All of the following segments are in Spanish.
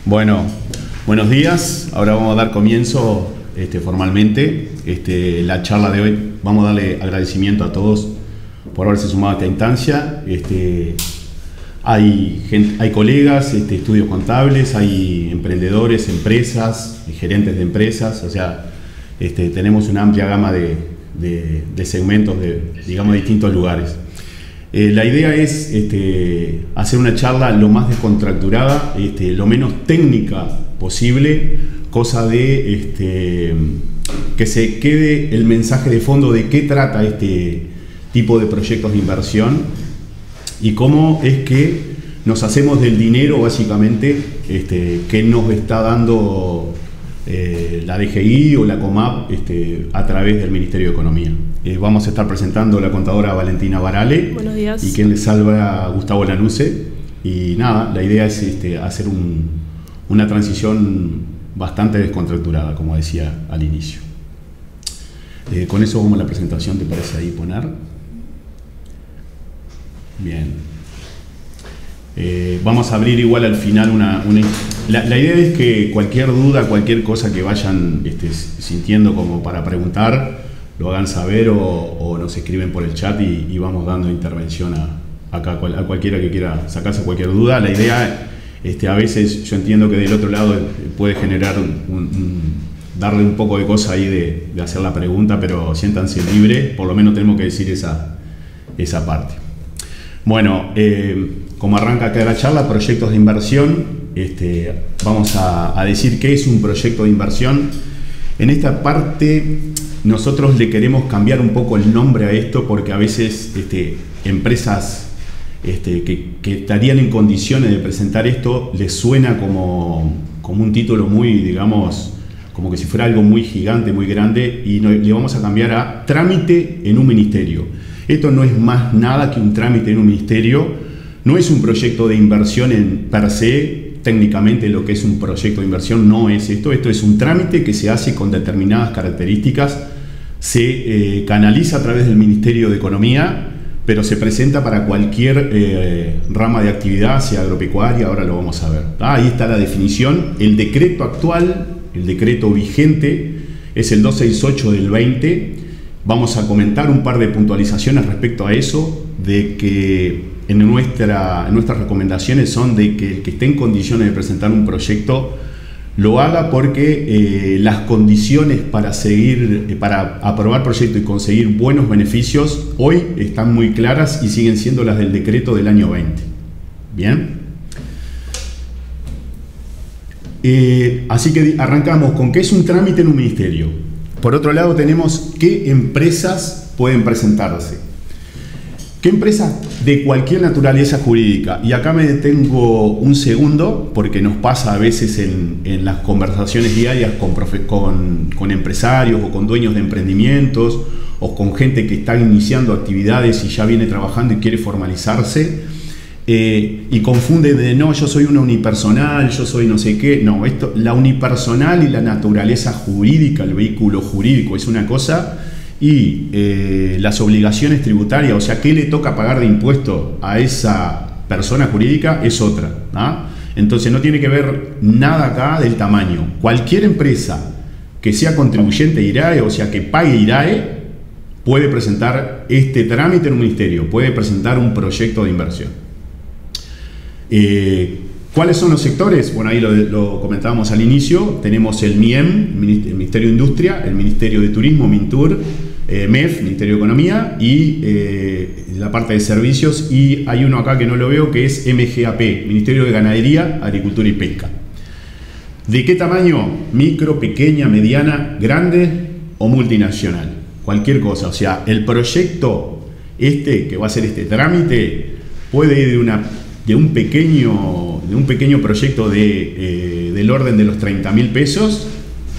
Bueno, buenos días. Ahora vamos a dar comienzo formalmente. La charla de hoy, vamos a darle agradecimiento a todos por haberse sumado a esta instancia. Hay colegas, estudios contables, hay emprendedores, empresas, gerentes de empresas, o sea, tenemos una amplia gama de segmentos de distintos lugares. La idea es hacer una charla lo más descontracturada, lo menos técnica posible, cosa de que se quede el mensaje de fondo de qué trata este tipo de proyectos de inversión y cómo es que nos hacemos del dinero básicamente que nos está dando la DGI o la COMAP a través del Ministerio de Economía. Vamos a estar presentando a la contadora Valentina Barale. Buenos días. Y quien les salva, Gustavo Lanusse. Y nada, la idea es hacer una transición bastante descontracturada, como decía al inicio. Con eso vamos a la presentación, ¿te parece ahí poner? Bien. Vamos a abrir igual al final la idea es que cualquier duda, cualquier cosa que vayan sintiendo como para preguntar, lo hagan saber o nos escriben por el chat y vamos dando intervención a cualquiera que quiera sacarse cualquier duda. La idea, a veces yo entiendo que del otro lado puede generar darle un poco de cosa ahí de hacer la pregunta, pero siéntanse libres, por lo menos tenemos que decir esa parte. Bueno, como arranca acá la charla, proyectos de inversión, vamos a decir qué es un proyecto de inversión. En esta parte nosotros le queremos cambiar un poco el nombre a esto porque a veces empresas que estarían en condiciones de presentar esto les suena como un título muy, digamos, como que si fuera algo muy gigante, muy grande, y le vamos a cambiar a trámite en un ministerio. Esto no es más nada que un trámite en un ministerio, no es un proyecto de inversión en per se. Técnicamente lo que es un proyecto de inversión no es esto es un trámite que se hace con determinadas características, se canaliza a través del Ministerio de Economía, pero se presenta para cualquier rama de actividad, sea agropecuaria, ahora lo vamos a ver. Ahí está la definición. El decreto actual, el decreto vigente, es el 268 del 20. Vamos a comentar un par de puntualizaciones respecto a eso, de que en nuestras recomendaciones son de que el que esté en condiciones de presentar un proyecto lo haga porque las condiciones para aprobar proyecto y conseguir buenos beneficios hoy están muy claras y siguen siendo las del decreto del año 20. Bien. Así que arrancamos con qué es un trámite en un ministerio. Por otro lado tenemos qué empresas pueden presentarse. ¿Qué empresas de cualquier naturaleza jurídica? Y acá me detengo un segundo porque nos pasa a veces en las conversaciones diarias con empresarios o con dueños de emprendimientos o con gente que está iniciando actividades y ya viene trabajando y quiere formalizarse y confunde de no, yo soy una unipersonal, yo soy no sé qué. No, la unipersonal y la naturaleza jurídica, el vehículo jurídico es una cosa. Y las obligaciones tributarias, o sea, qué le toca pagar de impuesto a esa persona jurídica es otra. Entonces no tiene que ver nada acá del tamaño. Cualquier empresa que sea contribuyente IRAE, o sea, que pague IRAE, puede presentar este trámite en un ministerio, puede presentar un proyecto de inversión. ¿Cuáles son los sectores? Bueno, ahí lo comentábamos al inicio. Tenemos el MIEM, el Ministerio de Industria, el Ministerio de Turismo, MINTUR, MEF, Ministerio de Economía, y la parte de servicios, y hay uno acá que no lo veo, que es MGAP, Ministerio de Ganadería, Agricultura y Pesca. ¿De qué tamaño? Micro, pequeña, mediana, grande o multinacional. Cualquier cosa. O sea, el proyecto que va a ser este trámite puede ir de un pequeño proyecto del orden de los 30.000 pesos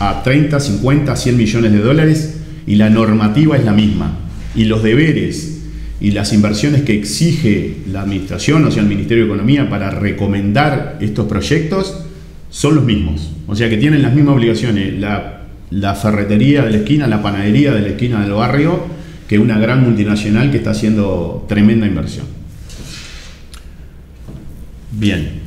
a 30, 50, 100 millones de dólares, y la normativa es la misma, y los deberes y las inversiones que exige la administración, o sea el Ministerio de Economía, para recomendar estos proyectos son los mismos, o sea que tienen las mismas obligaciones la ferretería de la esquina, la panadería de la esquina del barrio, que una gran multinacional que está haciendo tremenda inversión. Bien.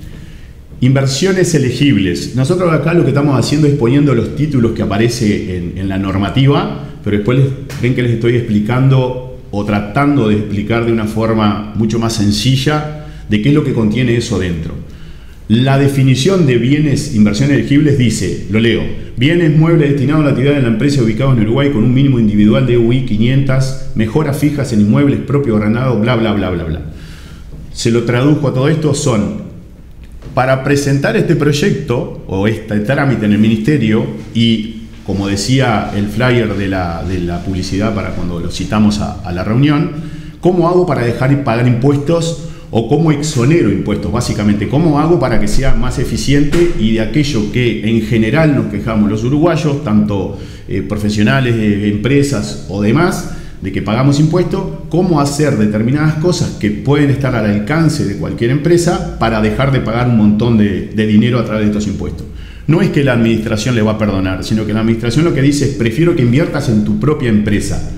Inversiones elegibles. Nosotros acá lo que estamos haciendo es poniendo los títulos que aparece en la normativa, pero después ven que les estoy explicando o tratando de explicar de una forma mucho más sencilla de qué es lo que contiene eso dentro. La definición de bienes, inversiones elegibles dice, lo leo: bienes muebles destinados a la actividad de la empresa ubicados en Uruguay con un mínimo individual de UI 500, mejoras fijas en inmuebles propios o arrendados, bla, bla, bla, bla, bla. Se lo traduzco a todo esto, son para presentar este proyecto o este trámite en el ministerio y, como decía el flyer de la publicidad para cuando lo citamos a la reunión, ¿cómo hago para dejar de pagar impuestos? O cómo exonero impuestos, básicamente, cómo hago para que sea más eficiente y de aquello que en general nos quejamos los uruguayos, tanto profesionales, empresas o demás, de que pagamos impuestos, cómo hacer determinadas cosas que pueden estar al alcance de cualquier empresa para dejar de pagar un montón de dinero a través de estos impuestos. No es que la administración le va a perdonar, sino que la administración lo que dice es: prefiero que inviertas en tu propia empresa.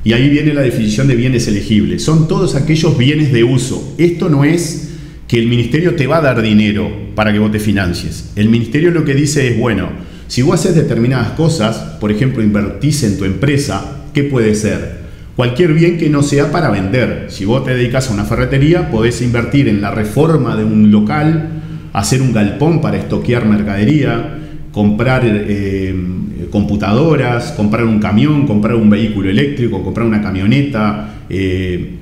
Y ahí viene la definición de bienes elegibles. Son todos aquellos bienes de uso. Esto no es que el ministerio te va a dar dinero para que vos te financies. El ministerio lo que dice es, bueno, si vos haces determinadas cosas, por ejemplo, invertís en tu empresa, ¿qué puede ser? Cualquier bien que no sea para vender. Si vos te dedicas a una ferretería, podés invertir en la reforma de un local, hacer un galpón para estoquear mercadería, comprar computadoras, comprar un camión, comprar un vehículo eléctrico, comprar una camioneta,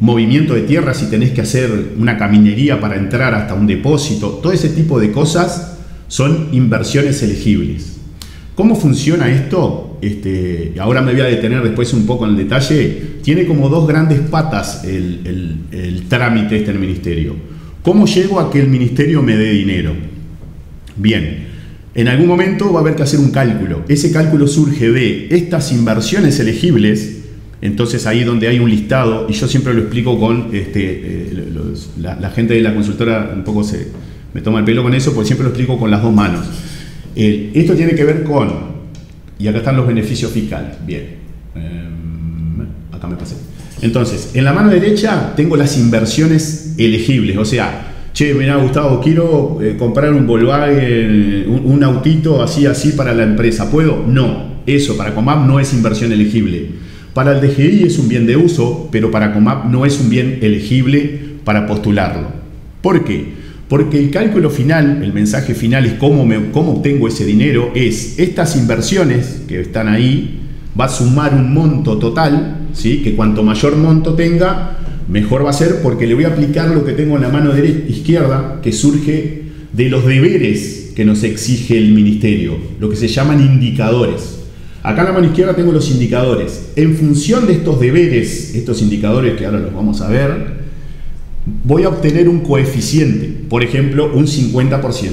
movimiento de tierra si tenés que hacer una caminería para entrar hasta un depósito. Todo ese tipo de cosas son inversiones elegibles. ¿Cómo funciona esto? Ahora me voy a detener después un poco en el detalle. Tiene como dos grandes patas el trámite en el ministerio. ¿Cómo llego a que el ministerio me dé dinero? Bien. En algún momento va a haber que hacer un cálculo. Ese cálculo surge de estas inversiones elegibles. Entonces ahí donde hay un listado, y yo siempre lo explico con la gente de la consultora un poco me toma el pelo con eso, porque siempre lo explico con las dos manos. Esto tiene que ver con, y acá están los beneficios fiscales. Bien, acá me pasé. Entonces, en la mano derecha tengo las inversiones elegibles, o sea, che, mirá, Gustavo, quiero comprar un Volkswagen, un autito así para la empresa. ¿Puedo? No. Eso para Comap no es inversión elegible. Para el DGI es un bien de uso, pero para Comap no es un bien elegible para postularlo. ¿Por qué? Porque el cálculo final, el mensaje final es cómo obtengo ese dinero, es estas inversiones que están ahí, va a sumar un monto total, ¿sí? Que cuanto mayor monto tenga, mejor va a ser, porque le voy a aplicar lo que tengo en la mano izquierda, que surge de los deberes que nos exige el ministerio, lo que se llaman indicadores. Acá en la mano izquierda tengo los indicadores. En función de estos deberes, estos indicadores que ahora los vamos a ver, voy a obtener un coeficiente, por ejemplo, un 50%.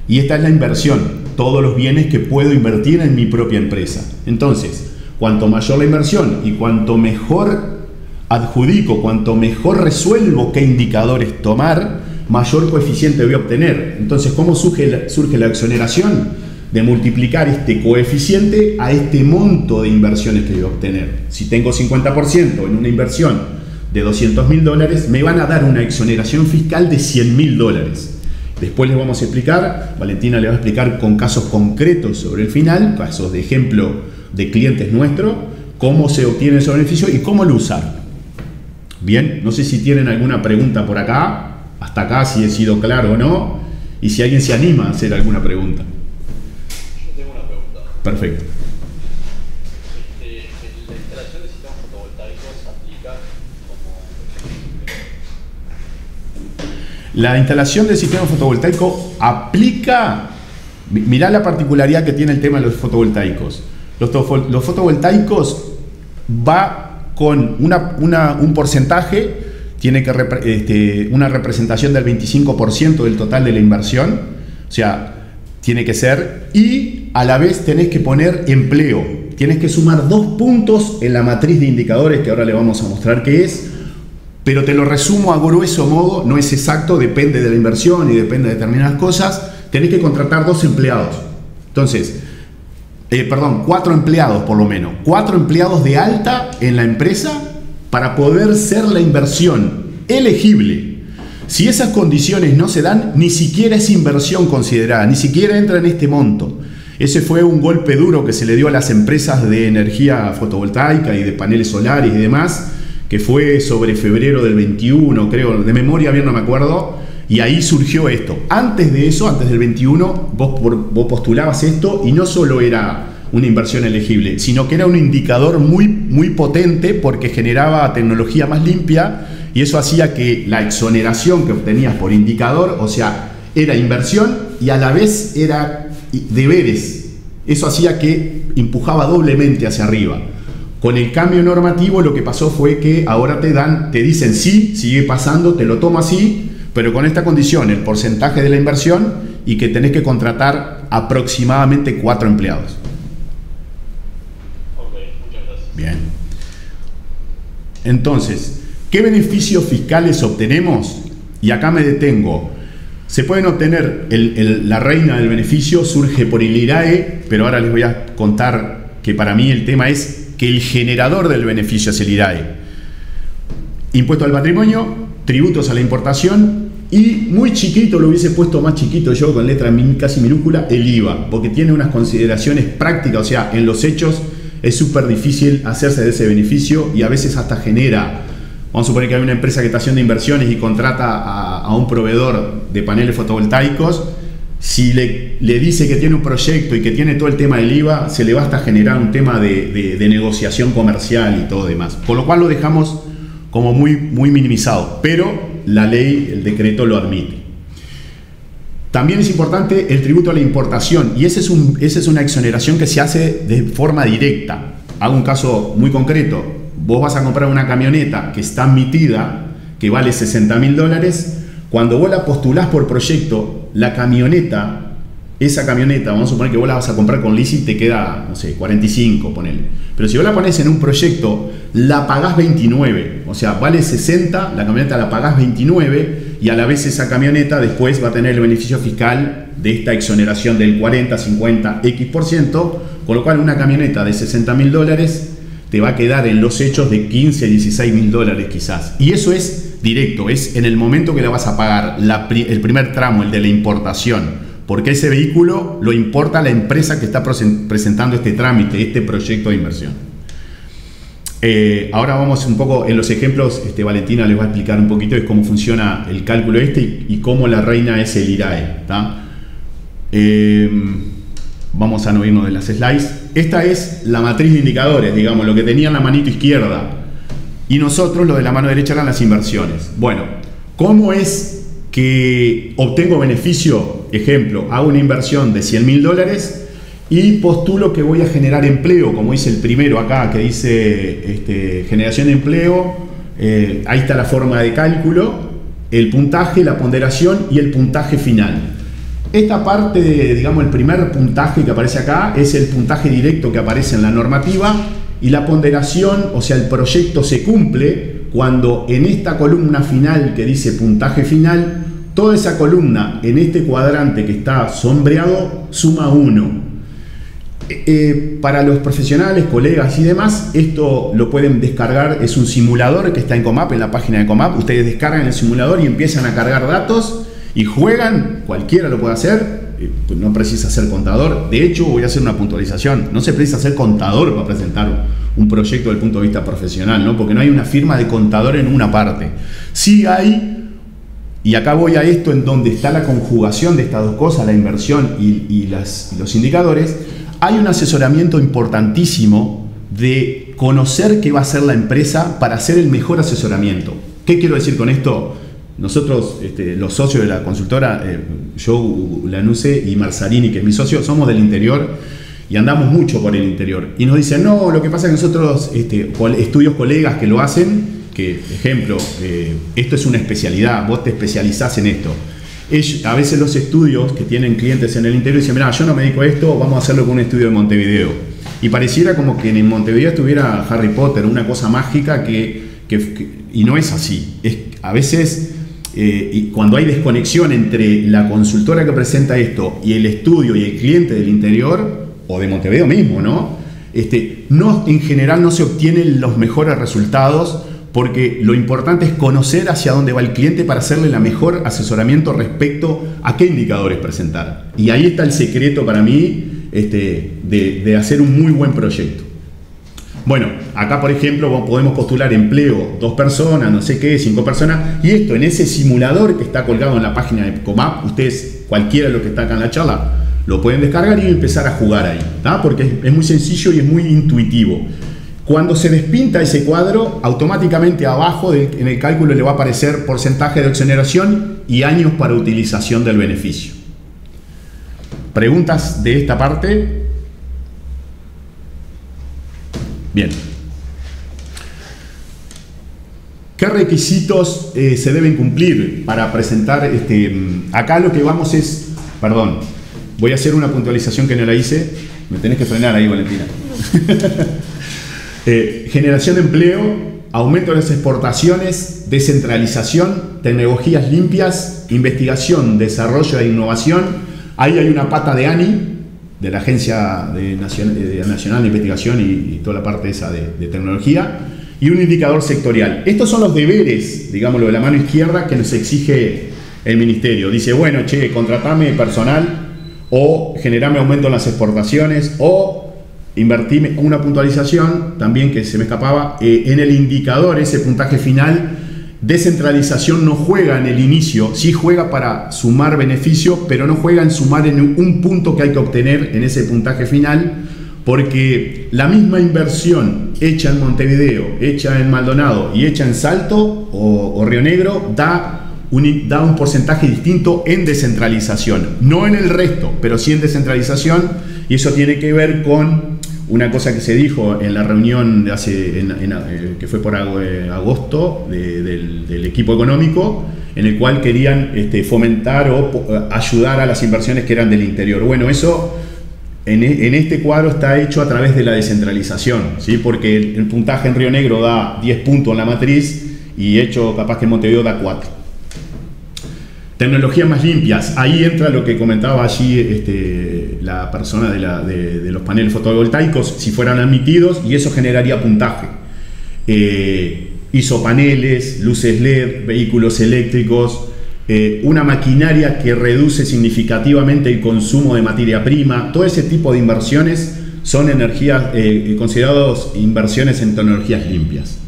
Y esta es la inversión, todos los bienes que puedo invertir en mi propia empresa. Entonces, cuanto mayor la inversión y cuanto mejor adjudico, cuanto mejor resuelvo qué indicadores tomar, mayor coeficiente voy a obtener. Entonces, ¿cómo surge la exoneración? De multiplicar este coeficiente a este monto de inversiones que voy a obtener. Si tengo 50% en una inversión de $200.000, me van a dar una exoneración fiscal de $100.000. Después les vamos a explicar, Valentina le va a explicar con casos concretos sobre el final, casos de ejemplo de clientes nuestros, cómo se obtiene ese beneficio y cómo lo usan. Bien, no sé si tienen alguna pregunta por acá, hasta acá si he sido claro o no, y si alguien se anima a hacer alguna pregunta. Yo tengo una pregunta. Perfecto. La instalación de sistemas fotovoltaicos aplica como... La instalación del sistema fotovoltaico aplica, mirá la particularidad que tiene el tema de los fotovoltaicos. Los fotovoltaicos va con un porcentaje, tiene que una representación del 25% del total de la inversión, o sea, tiene que ser, y a la vez tenés que poner empleo, tienes que sumar 2 puntos en la matriz de indicadores que ahora le vamos a mostrar qué es, pero te lo resumo a grueso modo, no es exacto, depende de la inversión y depende de determinadas cosas, tenés que contratar 2 empleados, entonces, 4 empleados por lo menos, 4 empleados de alta en la empresa para poder ser la inversión elegible. Si esas condiciones no se dan, ni siquiera es inversión considerada, ni siquiera entra en este monto. Ese fue un golpe duro que se le dio a las empresas de energía fotovoltaica y de paneles solares y demás, que fue sobre febrero del 21, creo, de memoria bien no me acuerdo, y ahí surgió esto. Antes de eso, antes del 21, vos postulabas esto y no solo era una inversión elegible, sino que era un indicador muy potente porque generaba tecnología más limpia y eso hacía que la exoneración que obtenías por indicador, o sea, era inversión y a la vez era deberes. Eso hacía que empujaba doblemente hacia arriba. Con el cambio normativo lo que pasó fue que ahora te dicen sí, sigue pasando, te lo tomo así, pero con esta condición, el porcentaje de la inversión y que tenés que contratar aproximadamente 4 empleados. Ok, muchas gracias. Bien. Entonces, ¿qué beneficios fiscales obtenemos? Y acá me detengo. Se pueden obtener, la reina del beneficio surge por el IRAE, pero ahora les voy a contar que para mí el tema es que el generador del beneficio es el IRAE. Impuesto al patrimonio, tributos a la importación y muy chiquito, lo hubiese puesto más chiquito yo con letra casi minúscula, el IVA, porque tiene unas consideraciones prácticas, o sea, en los hechos es súper difícil hacerse de ese beneficio y a veces hasta genera, vamos a suponer que hay una empresa que está haciendo inversiones y contrata a un proveedor de paneles fotovoltaicos, si le dice que tiene un proyecto y que tiene todo el tema del IVA, se le va hasta generar un tema de negociación comercial y todo demás. Con lo cual lo dejamos como muy minimizado, pero la ley, el decreto lo admite. También es importante el tributo a la importación y esa es una exoneración que se hace de forma directa. Hago un caso muy concreto. Vos vas a comprar una camioneta que está admitida, que vale $60.000. Cuando vos la postulás por proyecto, la camioneta, esa camioneta, vamos a suponer que vos la vas a comprar con leasing, te queda, no sé, 45, ponele. Pero si vos la ponés en un proyecto, la pagás 29. O sea, vale 60, la camioneta la pagás 29 y a la vez esa camioneta después va a tener el beneficio fiscal de esta exoneración del 40, 50, X%, con lo cual una camioneta de $60.000 te va a quedar en los hechos de 15 a $16.000 quizás. Y eso es directo, es en el momento que la vas a pagar, el primer tramo, el de la importación, porque ese vehículo lo importa la empresa que está presentando este trámite, este proyecto de inversión. Ahora vamos un poco en los ejemplos, Valentina les va a explicar un poquito de cómo funciona el cálculo y cómo la reina es el IRAE. Vamos a no irnos de las slides. Esta es la matriz de indicadores, digamos, lo que tenía en la manito izquierda. Y nosotros, lo de la mano derecha, eran las inversiones. Bueno, ¿cómo es que obtengo beneficio? Ejemplo, hago una inversión de $100.000 y postulo que voy a generar empleo, como dice el primero acá, que dice generación de empleo. Ahí está la forma de cálculo, el puntaje, la ponderación y el puntaje final. Esta parte, digamos, el primer puntaje que aparece acá es el puntaje directo que aparece en la normativa y la ponderación, o sea, el proyecto se cumple cuando en esta columna final que dice puntaje final, toda esa columna en este cuadrante que está sombreado suma 1. Para los profesionales, colegas y demás, esto lo pueden descargar, es un simulador que está en Comap, en la página de Comap. Ustedes descargan el simulador y empiezan a cargar datos y juegan, cualquiera lo puede hacer, no precisa ser contador. De hecho, voy a hacer una puntualización, no se precisa ser contador para presentar un proyecto desde el punto de vista profesional, ¿no? Porque no hay una firma de contador en una parte. Sí hay, y acá voy a esto en donde está la conjugación de estas dos cosas, la inversión y los indicadores. Hay un asesoramiento importantísimo de conocer qué va a hacer la empresa para hacer el mejor asesoramiento. ¿Qué quiero decir con esto? Nosotros, los socios de la consultora, yo, Lanuse y Marzarini, que es mi socio, somos del interior y andamos mucho por el interior. Y nos dicen, no, lo que pasa es que nosotros, estudios colegas que lo hacen, que, ejemplo, esto es una especialidad, vos te especializás en esto. A veces los estudios que tienen clientes en el interior dicen, mira, yo no me dedico a esto, vamos a hacerlo con un estudio de Montevideo. Y pareciera como que en Montevideo estuviera Harry Potter, una cosa mágica y no es así. A veces, y cuando hay desconexión entre la consultora que presenta esto y el estudio y el cliente del interior, o de Montevideo mismo, ¿no? En general no se obtienen los mejores resultados porque lo importante es conocer hacia dónde va el cliente para hacerle la mejor asesoramiento respecto a qué indicadores presentar. Y ahí está el secreto para mí de hacer un muy buen proyecto. Bueno, acá por ejemplo podemos postular empleo, 2 personas, no sé qué, 5 personas, y esto en ese simulador que está colgado en la página de Comap, ustedes, cualquiera de los que está acá en la charla, lo pueden descargar y empezar a jugar ahí, ¿tá? Porque es muy sencillo y es muy intuitivo. Cuando se despinta ese cuadro, automáticamente abajo en el cálculo le va a aparecer porcentaje de exoneración y años para utilización del beneficio. ¿Preguntas de esta parte? Bien. ¿Qué requisitos se deben cumplir para presentar? Acá lo que vamos es... Perdón, voy a hacer una puntualización que no la hice. Me tenés que frenar ahí, Valentina. Generación de empleo, aumento de las exportaciones, descentralización, tecnologías limpias, investigación, desarrollo e innovación. Ahí hay una pata de ANI, de la Agencia Nacional de Investigación y toda la parte esa de tecnología, y un indicador sectorial. Estos son los deberes, digámoslo, de la mano izquierda que nos exige el Ministerio. Dice, bueno, che, contratame personal, o generame aumento en las exportaciones, o invertime. Una puntualización también que se me escapaba, en el indicador, ese puntaje final, descentralización no juega en el inicio, sí juega para sumar beneficio, pero no juega en sumar en un punto que hay que obtener en ese puntaje final, porque la misma inversión hecha en Montevideo, hecha en Maldonado y hecha en Salto o Río Negro da un porcentaje distinto en descentralización, no en el resto, pero sí en descentralización, y eso tiene que ver con una cosa que se dijo en la reunión de que fue por agosto del equipo económico, en el cual querían fomentar o ayudar a las inversiones que eran del interior. Bueno, eso en este cuadro está hecho a través de la descentralización, ¿sí? Porque el puntaje en Río Negro da 10 puntos en la matriz y hecho capaz que en Montevideo da 4. Tecnologías más limpias, ahí entra lo que comentaba allí la persona de los paneles fotovoltaicos, si fueran admitidos, y eso generaría puntaje. Isopaneles, luces LED, vehículos eléctricos, una maquinaria que reduce significativamente el consumo de materia prima, todo ese tipo de inversiones son energías considerados inversiones en tecnologías limpias.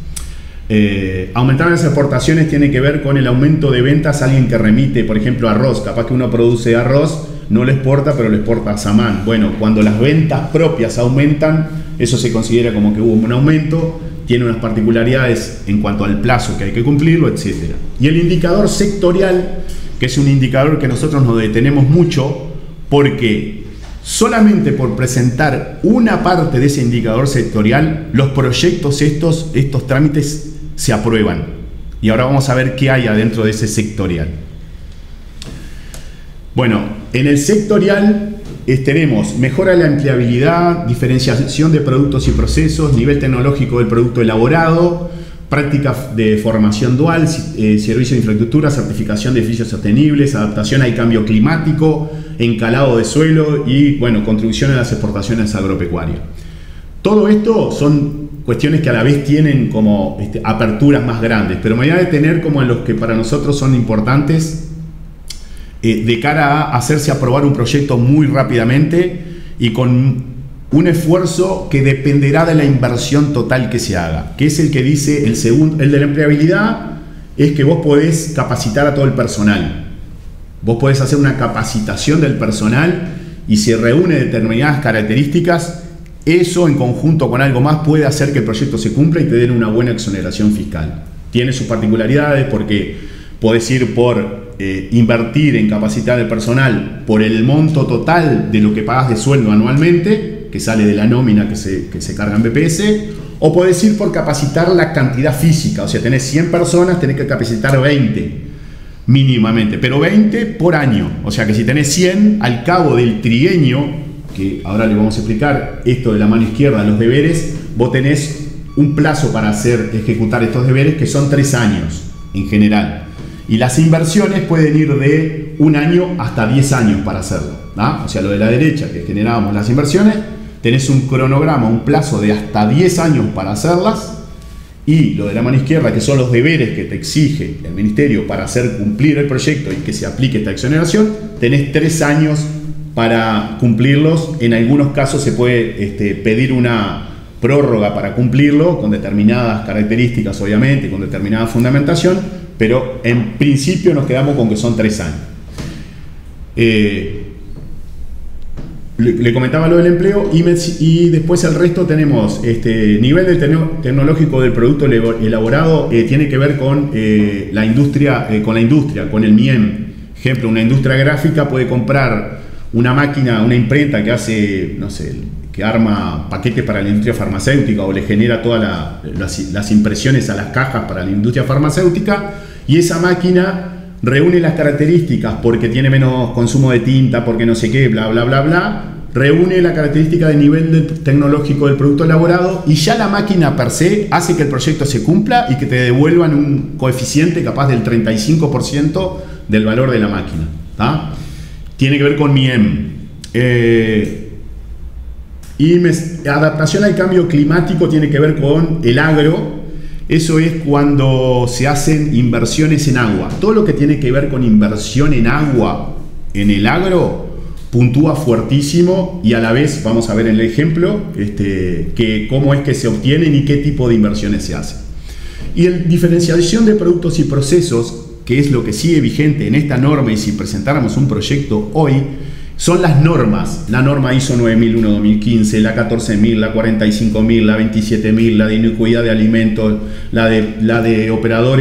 Aumentar las exportaciones tiene que ver con el aumento de ventas a alguien que remite, por ejemplo, arroz. Capaz que uno produce arroz, no lo exporta, pero lo exporta a Samán. Bueno, cuando las ventas propias aumentan, eso se considera como que hubo un aumento, tiene unas particularidades en cuanto al plazo que hay que cumplirlo, etc. Y el indicador sectorial, que es un indicador que nosotros nos detenemos mucho, porque solamente por presentar una parte de ese indicador sectorial, los proyectos, estos trámites se aprueban. Y ahora vamos a ver qué hay adentro de ese sectorial. Bueno, en el sectorial tenemos mejora de la empleabilidad, diferenciación de productos y procesos, nivel tecnológico del producto elaborado, prácticas de formación dual, servicio de infraestructura, certificación de edificios sostenibles, adaptación al cambio climático, encalado de suelo y, bueno, contribución a las exportaciones agropecuarias. Todo esto son cuestiones que a la vez tienen como aperturas más grandes, pero me voy a detener como en los que para nosotros son importantes de cara a hacerse aprobar un proyecto muy rápidamente y con un esfuerzo que dependerá de la inversión total que se haga, que es el que dice el segundo, el de la empleabilidad, es que vos podés capacitar a todo el personal. Vos podés hacer una capacitación del personal y si reúne determinadas características, eso en conjunto con algo más puede hacer que el proyecto se cumpla y te den una buena exoneración fiscal. Tiene sus particularidades porque podés ir por invertir en capacitar al personal por el monto total de lo que pagas de sueldo anualmente, que sale de la nómina que se carga en BPS, o podés ir por capacitar la cantidad física, o sea, tenés 100 personas, tenés que capacitar 20 mínimamente, pero 20 por año, o sea que si tenés 100 al cabo del trienio, que ahora le vamos a explicar esto de la mano izquierda, los deberes, vos tenés un plazo para ejecutar estos deberes que son 3 años en general. Y las inversiones pueden ir de 1 año hasta 10 años para hacerlo, ¿no? O sea, lo de la derecha, que generábamos las inversiones, tenés un cronograma, un plazo de hasta 10 años para hacerlas, y lo de la mano izquierda, que son los deberes que te exige el ministerio para hacer cumplir el proyecto y que se aplique esta exoneración, tenés 3 años para cumplirlos. En algunos casos se puede pedir una prórroga para cumplirlo, con determinadas características, obviamente, con determinada fundamentación, pero en principio nos quedamos con que son 3 años. Le comentaba lo del empleo y después el resto tenemos nivel tecnológico del producto elaborado, tiene que ver con la industria, con el MIEM. Ejemplo, una industria gráfica puede comprar una máquina, una imprenta que hace, no sé, que arma paquetes para la industria farmacéutica o le genera todas las impresiones a las cajas para la industria farmacéutica, y esa máquina reúne las características porque tiene menos consumo de tinta, porque no sé qué, bla, bla, bla, bla, reúne la característica del nivel tecnológico del producto elaborado, y ya la máquina per se hace que el proyecto se cumpla y que te devuelvan un coeficiente capaz del 35% del valor de la máquina. ¿Tá? Tiene que ver con MIEM. Adaptación al cambio climático tiene que ver con el agro. Eso es cuando se hacen inversiones en agua. Todo lo que tiene que ver con inversión en agua en el agro puntúa fuertísimo, y a la vez vamos a ver en el ejemplo que cómo es que se obtienen y qué tipo de inversiones se hacen. Y en diferenciación de productos y procesos, que es lo que sigue vigente en esta norma, y si presentáramos un proyecto hoy, son las normas. La norma ISO 9001-2015, la 14000, la 45000, la 27000, la de inocuidad de alimentos, la de operador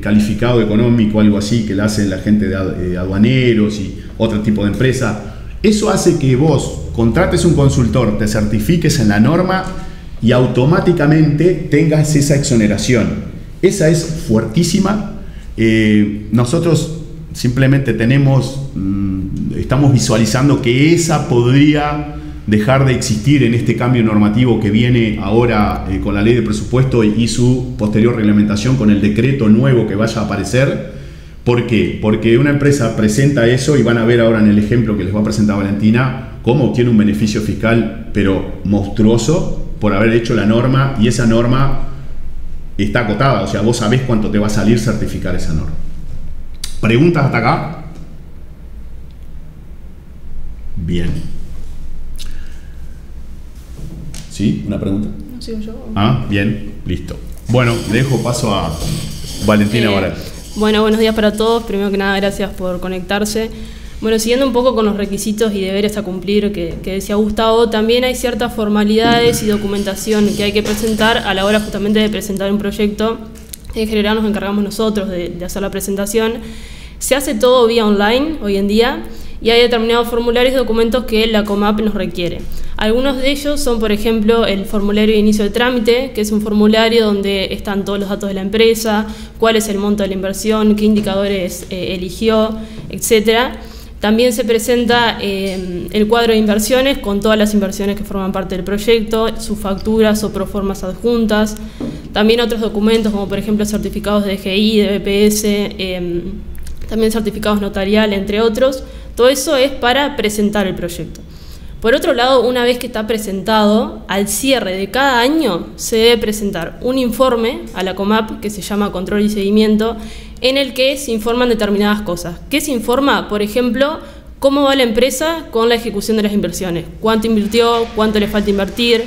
calificado económico, algo así, que la hacen la gente de aduaneros y otro tipo de empresa. Eso hace que vos contrates un consultor, te certifiques en la norma y automáticamente tengas esa exoneración. Esa es fuertísima. Nosotros simplemente estamos visualizando que esa podría dejar de existir en este cambio normativo que viene ahora con la ley de presupuesto y su posterior reglamentación con el decreto nuevo que vaya a aparecer. ¿Por qué? Porque una empresa presenta eso, y van a ver ahora en el ejemplo que les va a presentar Valentina cómo obtiene un beneficio fiscal pero monstruoso por haber hecho la norma, y esa norma está acotada, o sea, vos sabés cuánto te va a salir certificar esa norma. ¿Preguntas hasta acá? Bien. ¿Sí? ¿Una pregunta? No, sigo yo. Ah, bien, listo. Bueno, le dejo paso a Valentina Moral. Bueno, buenos días para todos. Primero que nada, gracias por conectarse. Bueno, siguiendo un poco con los requisitos y deberes a cumplir que decía Gustavo, también hay ciertas formalidades y documentación que hay que presentar a la hora justamente de presentar un proyecto. En general nos encargamos nosotros de hacer la presentación. Se hace todo vía online hoy en día, y hay determinados formularios y documentos que la COMAP nos requiere. Algunos de ellos son, por ejemplo, el formulario de inicio de trámite, que es un formulario donde están todos los datos de la empresa, cuál es el monto de la inversión, qué indicadores eligió, etc. También se presenta el cuadro de inversiones con todas las inversiones que forman parte del proyecto, sus facturas o proformas adjuntas. También otros documentos como por ejemplo certificados de DGI, de BPS, también certificados notariales, entre otros. Todo eso es para presentar el proyecto. Por otro lado, una vez que está presentado, al cierre de cada año se debe presentar un informe a la COMAP que se llama Control y Seguimiento, en el que se informan determinadas cosas. ¿Qué se informa? Por ejemplo, cómo va la empresa con la ejecución de las inversiones, cuánto invirtió, cuánto le falta invertir,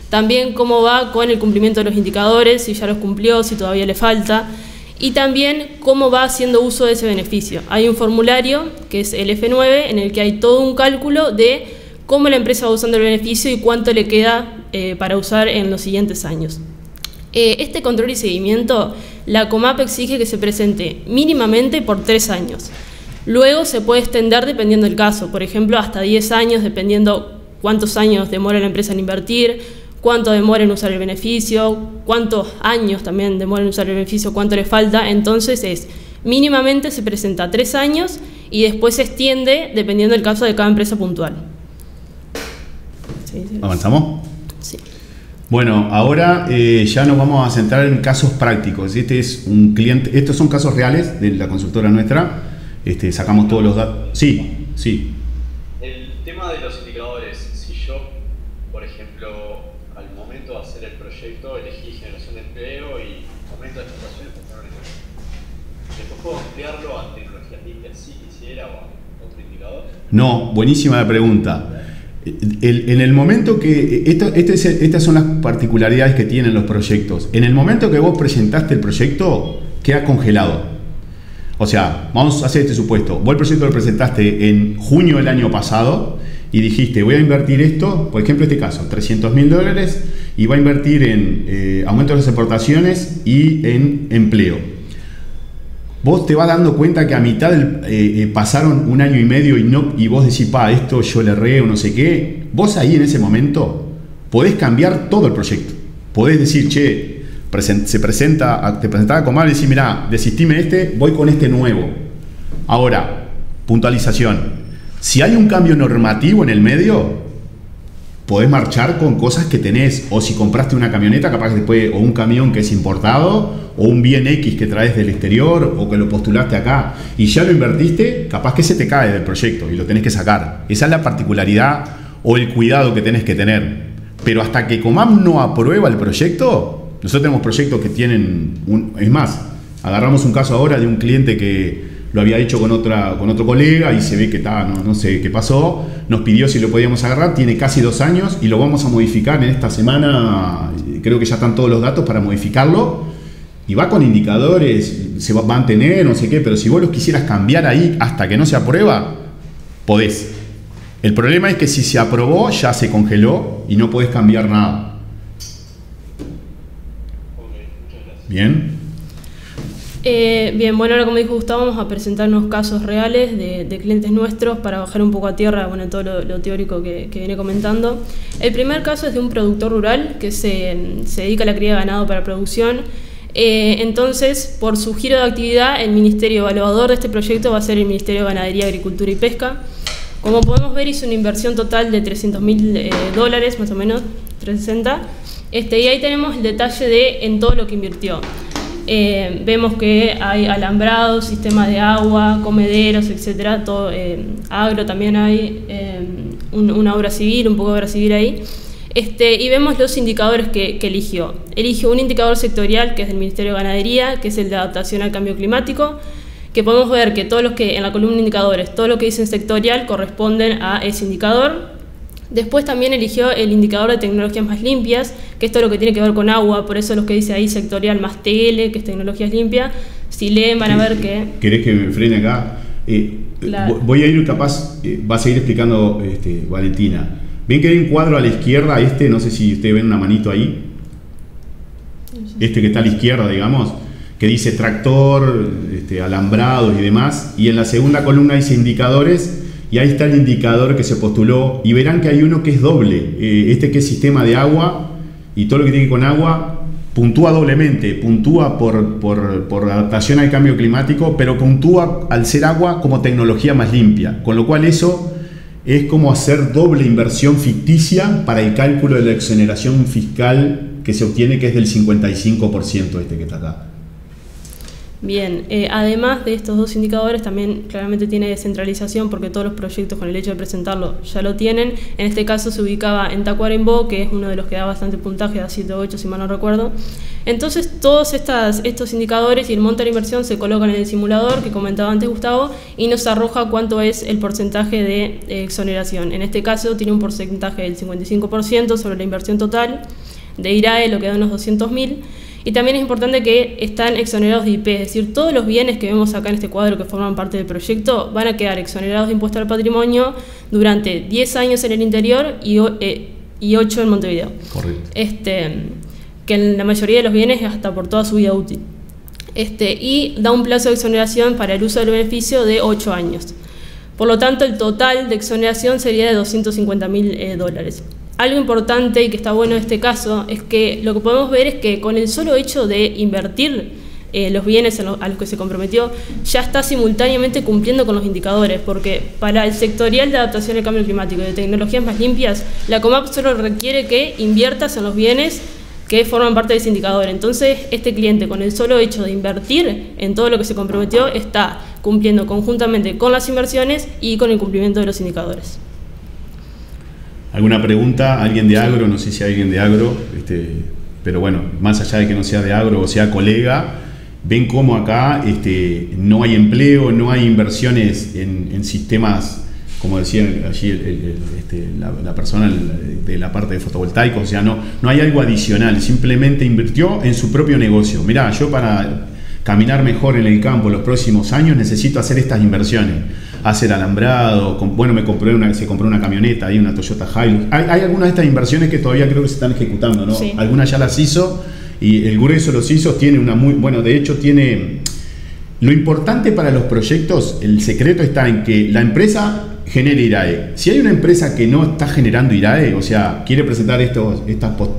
también cómo va con el cumplimiento de los indicadores, si ya los cumplió, si todavía le falta, y también cómo va haciendo uso de ese beneficio. Hay un formulario, que es el F9, en el que hay todo un cálculo de cómo la empresa va usando el beneficio y cuánto le queda para usar en los siguientes años. Este control y seguimiento, la COMAP exige que se presente mínimamente por 3 años. Luego se puede extender dependiendo del caso, por ejemplo, hasta 10 años, dependiendo cuántos años demora la empresa en invertir, cuánto demora en usar el beneficio, cuántos años también demora en usar el beneficio, cuánto le falta. Entonces mínimamente se presenta 3 años y después se extiende dependiendo del caso de cada empresa puntual. Sí. ¿Avanzamos? Sí. Bueno, ahora ya nos vamos a centrar en casos prácticos. Este es un cliente, estos son casos reales de la consultora nuestra. Sacamos todos los datos. Sí, sí. El tema de los indicadores, si yo, por ejemplo, al momento de hacer el proyecto elegí generación de empleo y aumento de exportaciones por poner un ejemplo. Después puedo ampliarlo a tecnologías limpias si quisiera o a otro indicador. No, buenísima la pregunta. En el momento que... estas son las particularidades que tienen los proyectos. En el momento que vos presentaste el proyecto, queda congelado. O sea, vamos a hacer este supuesto. Vos el proyecto lo presentaste en junio del año pasado y dijiste, voy a invertir esto, por ejemplo, este caso, $300.000 y va a invertir en aumento de las exportaciones y en empleo. Vos te vas dando cuenta que a mitad pasaron un año y medio y vos decís, esto yo le erré o no sé qué. Vos ahí en ese momento podés cambiar todo el proyecto. Podés decir, che, te presentaba con mal y decís, mirá, desistime de este, voy con este nuevo. Ahora, puntualización. Si hay un cambio normativo en el medio, podés marchar con cosas que tenés, o si compraste una camioneta, capaz que después, o un camión que es importado, o un bien X que traes del exterior, o que lo postulaste acá, y ya lo invertiste, capaz que se te cae del proyecto y lo tenés que sacar. Esa es la particularidad o el cuidado que tenés que tener. Pero hasta que Comam no aprueba el proyecto, nosotros tenemos proyectos que tienen, es más, agarramos un caso ahora de un cliente que lo había hecho con otro colega y se ve que no sé qué pasó, nos pidió si lo podíamos agarrar, tiene casi 2 años y lo vamos a modificar en esta semana, creo que ya están todos los datos para modificarlo y va con indicadores, se va a mantener, no sé qué, pero si vos los quisieras cambiar ahí hasta que no se aprueba, podés. El problema es que si se aprobó ya se congeló y no podés cambiar nada. ¿Bien? Bien, bueno, ahora como dijo Gustavo, vamos a presentar unos casos reales de clientes nuestros para bajar un poco a tierra, bueno, todo lo teórico que viene comentando. El primer caso es de un productor rural que se dedica a la cría de ganado para producción. Entonces, por su giro de actividad, el ministerio evaluador de este proyecto va a ser el Ministerio de Ganadería, Agricultura y Pesca. Como podemos ver, hizo una inversión total de $300.000, más o menos, 360. Y ahí tenemos el detalle en todo lo que invirtió. Vemos que hay alambrados, sistema de agua, comederos, etcétera, todo, agro también hay, una obra civil, un poco de obra civil ahí. Y vemos los indicadores que eligió. Eligió un indicador sectorial que es del Ministerio de Ganadería, que es el de adaptación al cambio climático, que podemos ver que todos los que en la columna de indicadores, todo lo que dicen sectorial corresponden a ese indicador. Después también eligió el indicador de tecnologías más limpias, que esto es lo que tiene que ver con agua, por eso los que dice ahí sectorial más TL, que es tecnologías limpias. Si leen van a ver que... ¿Querés que me frene acá? Claro. Voy a ir capaz, va a seguir explicando Valentina. Ven que hay un cuadro a la izquierda, no sé si ustedes ven una manito ahí. Que está a la izquierda, digamos, que dice tractor, alambrados y demás. Y en la segunda columna dice indicadores. Y ahí está el indicador que se postuló y verán que hay uno que es doble, que es sistema de agua y todo lo que tiene que ver con agua puntúa doblemente, puntúa por adaptación al cambio climático, pero puntúa al ser agua como tecnología más limpia, con lo cual eso es como hacer doble inversión ficticia para el cálculo de la exoneración fiscal que se obtiene, que es del 55% que está acá. Bien, además de estos dos indicadores también claramente tiene descentralización porque todos los proyectos con el hecho de presentarlo ya lo tienen. En este caso se ubicaba en Tacuarembó, que es uno de los que da bastante puntaje, da 7 o 8 si mal no recuerdo. Entonces todos estos indicadores y el monto de la inversión se colocan en el simulador que comentaba antes Gustavo y nos arroja cuánto es el porcentaje de exoneración. En este caso tiene un porcentaje del 55% sobre la inversión total de IRAE, lo que da unos 200.000. Y también es importante que están exonerados de IP, es decir, todos los bienes que vemos acá en este cuadro que forman parte del proyecto van a quedar exonerados de impuesto al patrimonio durante 10 años en el interior y 8 en Montevideo. Correcto. Que en la mayoría de los bienes es hasta por toda su vida útil. Y da un plazo de exoneración para el uso del beneficio de 8 años. Por lo tanto, el total de exoneración sería de $250.000. Algo importante y que está bueno en este caso es que lo que podemos ver es que con el solo hecho de invertir los bienes a los que se comprometió, ya está simultáneamente cumpliendo con los indicadores, porque para el sectorial de adaptación al cambio climático y de tecnologías más limpias, la Comap solo requiere que inviertas en los bienes que forman parte de ese indicador. Entonces, este cliente con el solo hecho de invertir en todo lo que se comprometió, está cumpliendo conjuntamente con las inversiones y con el cumplimiento de los indicadores. ¿Alguna pregunta? ¿Alguien de agro? No sé si hay alguien de agro, pero bueno, más allá de que no sea de agro o sea colega, ven cómo acá no hay empleo, no hay inversiones en sistemas, como decía allí la persona de la parte de fotovoltaicos, o sea, no hay algo adicional, simplemente invirtió en su propio negocio. Mirá, yo para caminar mejor en el campo los próximos años necesito hacer estas inversiones, hacer alambrado, bueno, se compró una camioneta, hay una Toyota Hilux. Hay algunas de estas inversiones que todavía creo que se están ejecutando, ¿no? Sí. Algunas ya las hizo y el grueso de los ISOs tiene una muy, bueno, de hecho tiene, lo importante para los proyectos, el secreto está en que la empresa genere IRAE. Si hay una empresa que no está generando IRAE, o sea, quiere presentar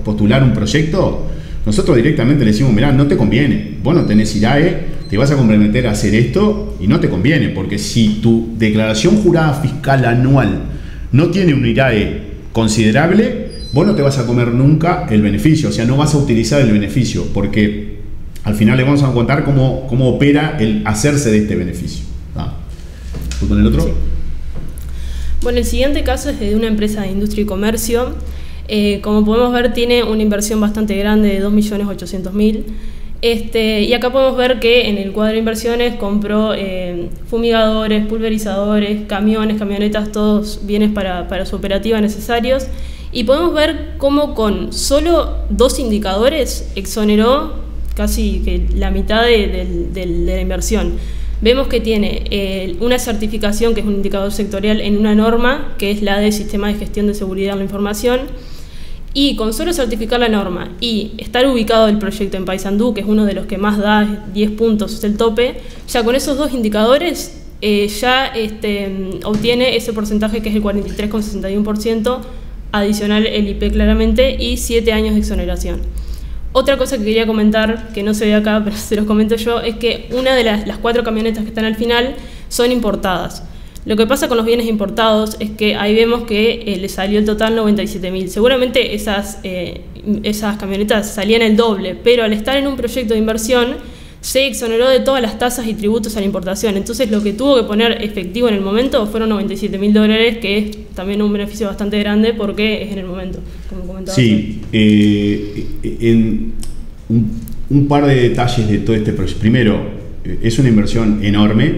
postular un proyecto, nosotros directamente le decimos, mirá, no te conviene, vos no tenés IRAE, te vas a comprometer a hacer esto y no te conviene, porque si tu declaración jurada fiscal anual no tiene un IRAE considerable, vos no te vas a comer nunca el beneficio, o sea, no vas a utilizar el beneficio, porque al final le vamos a contar cómo opera el hacerse de este beneficio. ¿Tú con el otro? Sí. Bueno, el siguiente caso es de una empresa de industria y comercio. Como podemos ver, tiene una inversión bastante grande de 2.800.000. Y acá podemos ver que en el cuadro de inversiones compró fumigadores, pulverizadores, camiones, camionetas, todos bienes para su operativa necesarios. Y podemos ver cómo con solo 2 indicadores exoneró casi que la mitad de la inversión. Vemos que tiene una certificación, que es un indicador sectorial en una norma, que es la de Sistema de Gestión de Seguridad de la Información. Y con solo certificar la norma y estar ubicado el proyecto en Paysandú, que es uno de los que más da, 10 puntos es el tope, ya con esos 2 indicadores ya obtiene ese porcentaje que es el 43,61%, adicional el IP claramente, y 7 años de exoneración. Otra cosa que quería comentar, que no se ve acá, pero se los comento yo, es que una de las 4 camionetas que están al final son importadas. Lo que pasa con los bienes importados es que ahí vemos que le salió el total 97.000. Seguramente esas camionetas salían el doble, pero al estar en un proyecto de inversión se exoneró de todas las tasas y tributos a la importación. Entonces lo que tuvo que poner efectivo en el momento fueron $97.000, que es también un beneficio bastante grande porque es en el momento, como comentaba. Sí, en un par de detalles de todo este proyecto. Primero, es una inversión enorme,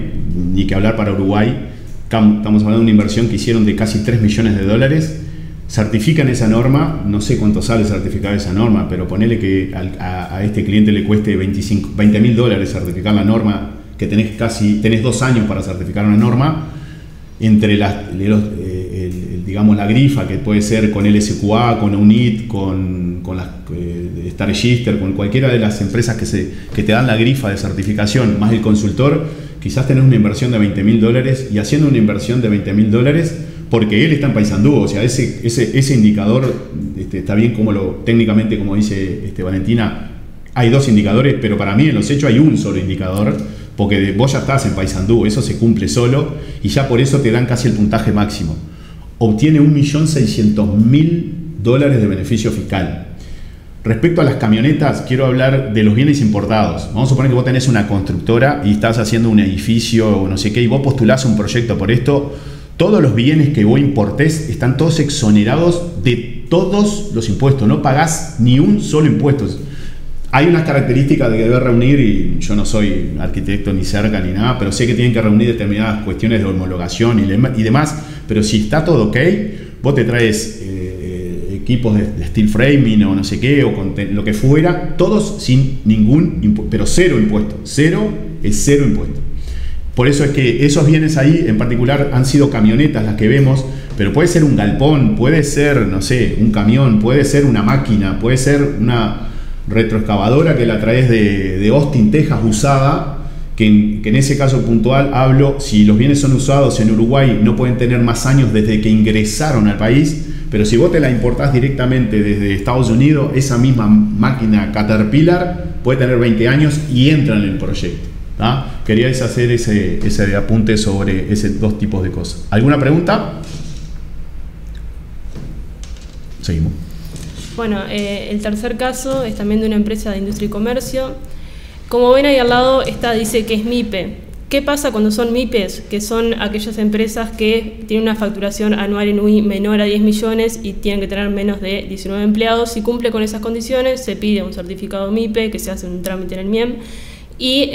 ni que hablar para Uruguay. Estamos hablando de una inversión que hicieron de casi $3 millones. Certifican esa norma, no sé cuánto sale certificar esa norma, pero ponele que a este cliente le cueste $20.000 certificar la norma, que tenés 2 años para certificar una norma, entre digamos la grifa, que puede ser con LSQA, con UNIT, con las Star Register, con cualquiera de las empresas que te dan la grifa de certificación, más el consultor, quizás tenés una inversión de $20.000, y haciendo una inversión de $20.000, porque él está en Paysandú, o sea, ese indicador está bien técnicamente, como dice Valentina, hay 2 indicadores, pero para mí en los hechos hay un solo indicador, porque vos ya estás en Paysandú, eso se cumple solo, y ya por eso te dan casi el puntaje máximo. Obtiene $1.600.000 de beneficio fiscal. Respecto a las camionetas, quiero hablar de los bienes importados. Vamos a suponer que vos tenés una constructora y estás haciendo un edificio o no sé qué, y vos postulás un proyecto por esto. Todos los bienes que vos importés están todos exonerados de todos los impuestos. No pagás ni un solo impuesto. Hay unas características de que debe reunir, y yo no soy arquitecto ni cerca ni nada, pero sé que tienen que reunir determinadas cuestiones de homologación y demás. Pero si está todo ok, vos te traes equipos de steel framing o no sé qué, o con lo que fuera, todos sin ningún impuesto, pero cero impuesto. Cero es cero impuesto. Por eso es que esos bienes ahí en particular han sido camionetas las que vemos, pero puede ser un galpón, puede ser, no sé, un camión, puede ser una máquina, puede ser una retroexcavadora que la traes de Austin, Texas, usada, que en ese caso puntual hablo, si los bienes son usados en Uruguay no pueden tener más años desde que ingresaron al país, pero si vos te la importás directamente desde Estados Unidos, esa misma máquina Caterpillar puede tener 20 años y entran en el proyecto. Quería hacer ese apunte sobre esos 2 tipos de cosas. ¿Alguna pregunta? Seguimos. Bueno, el tercer caso es también de una empresa de industria y comercio. Como ven ahí al lado, esta dice que es MIPE. ¿Qué pasa cuando son MIPES? Que son aquellas empresas que tienen una facturación anual en UI menor a 10 millones y tienen que tener menos de 19 empleados. Si cumple con esas condiciones, se pide un certificado MIPE, que se hace un trámite en el MIEM. Y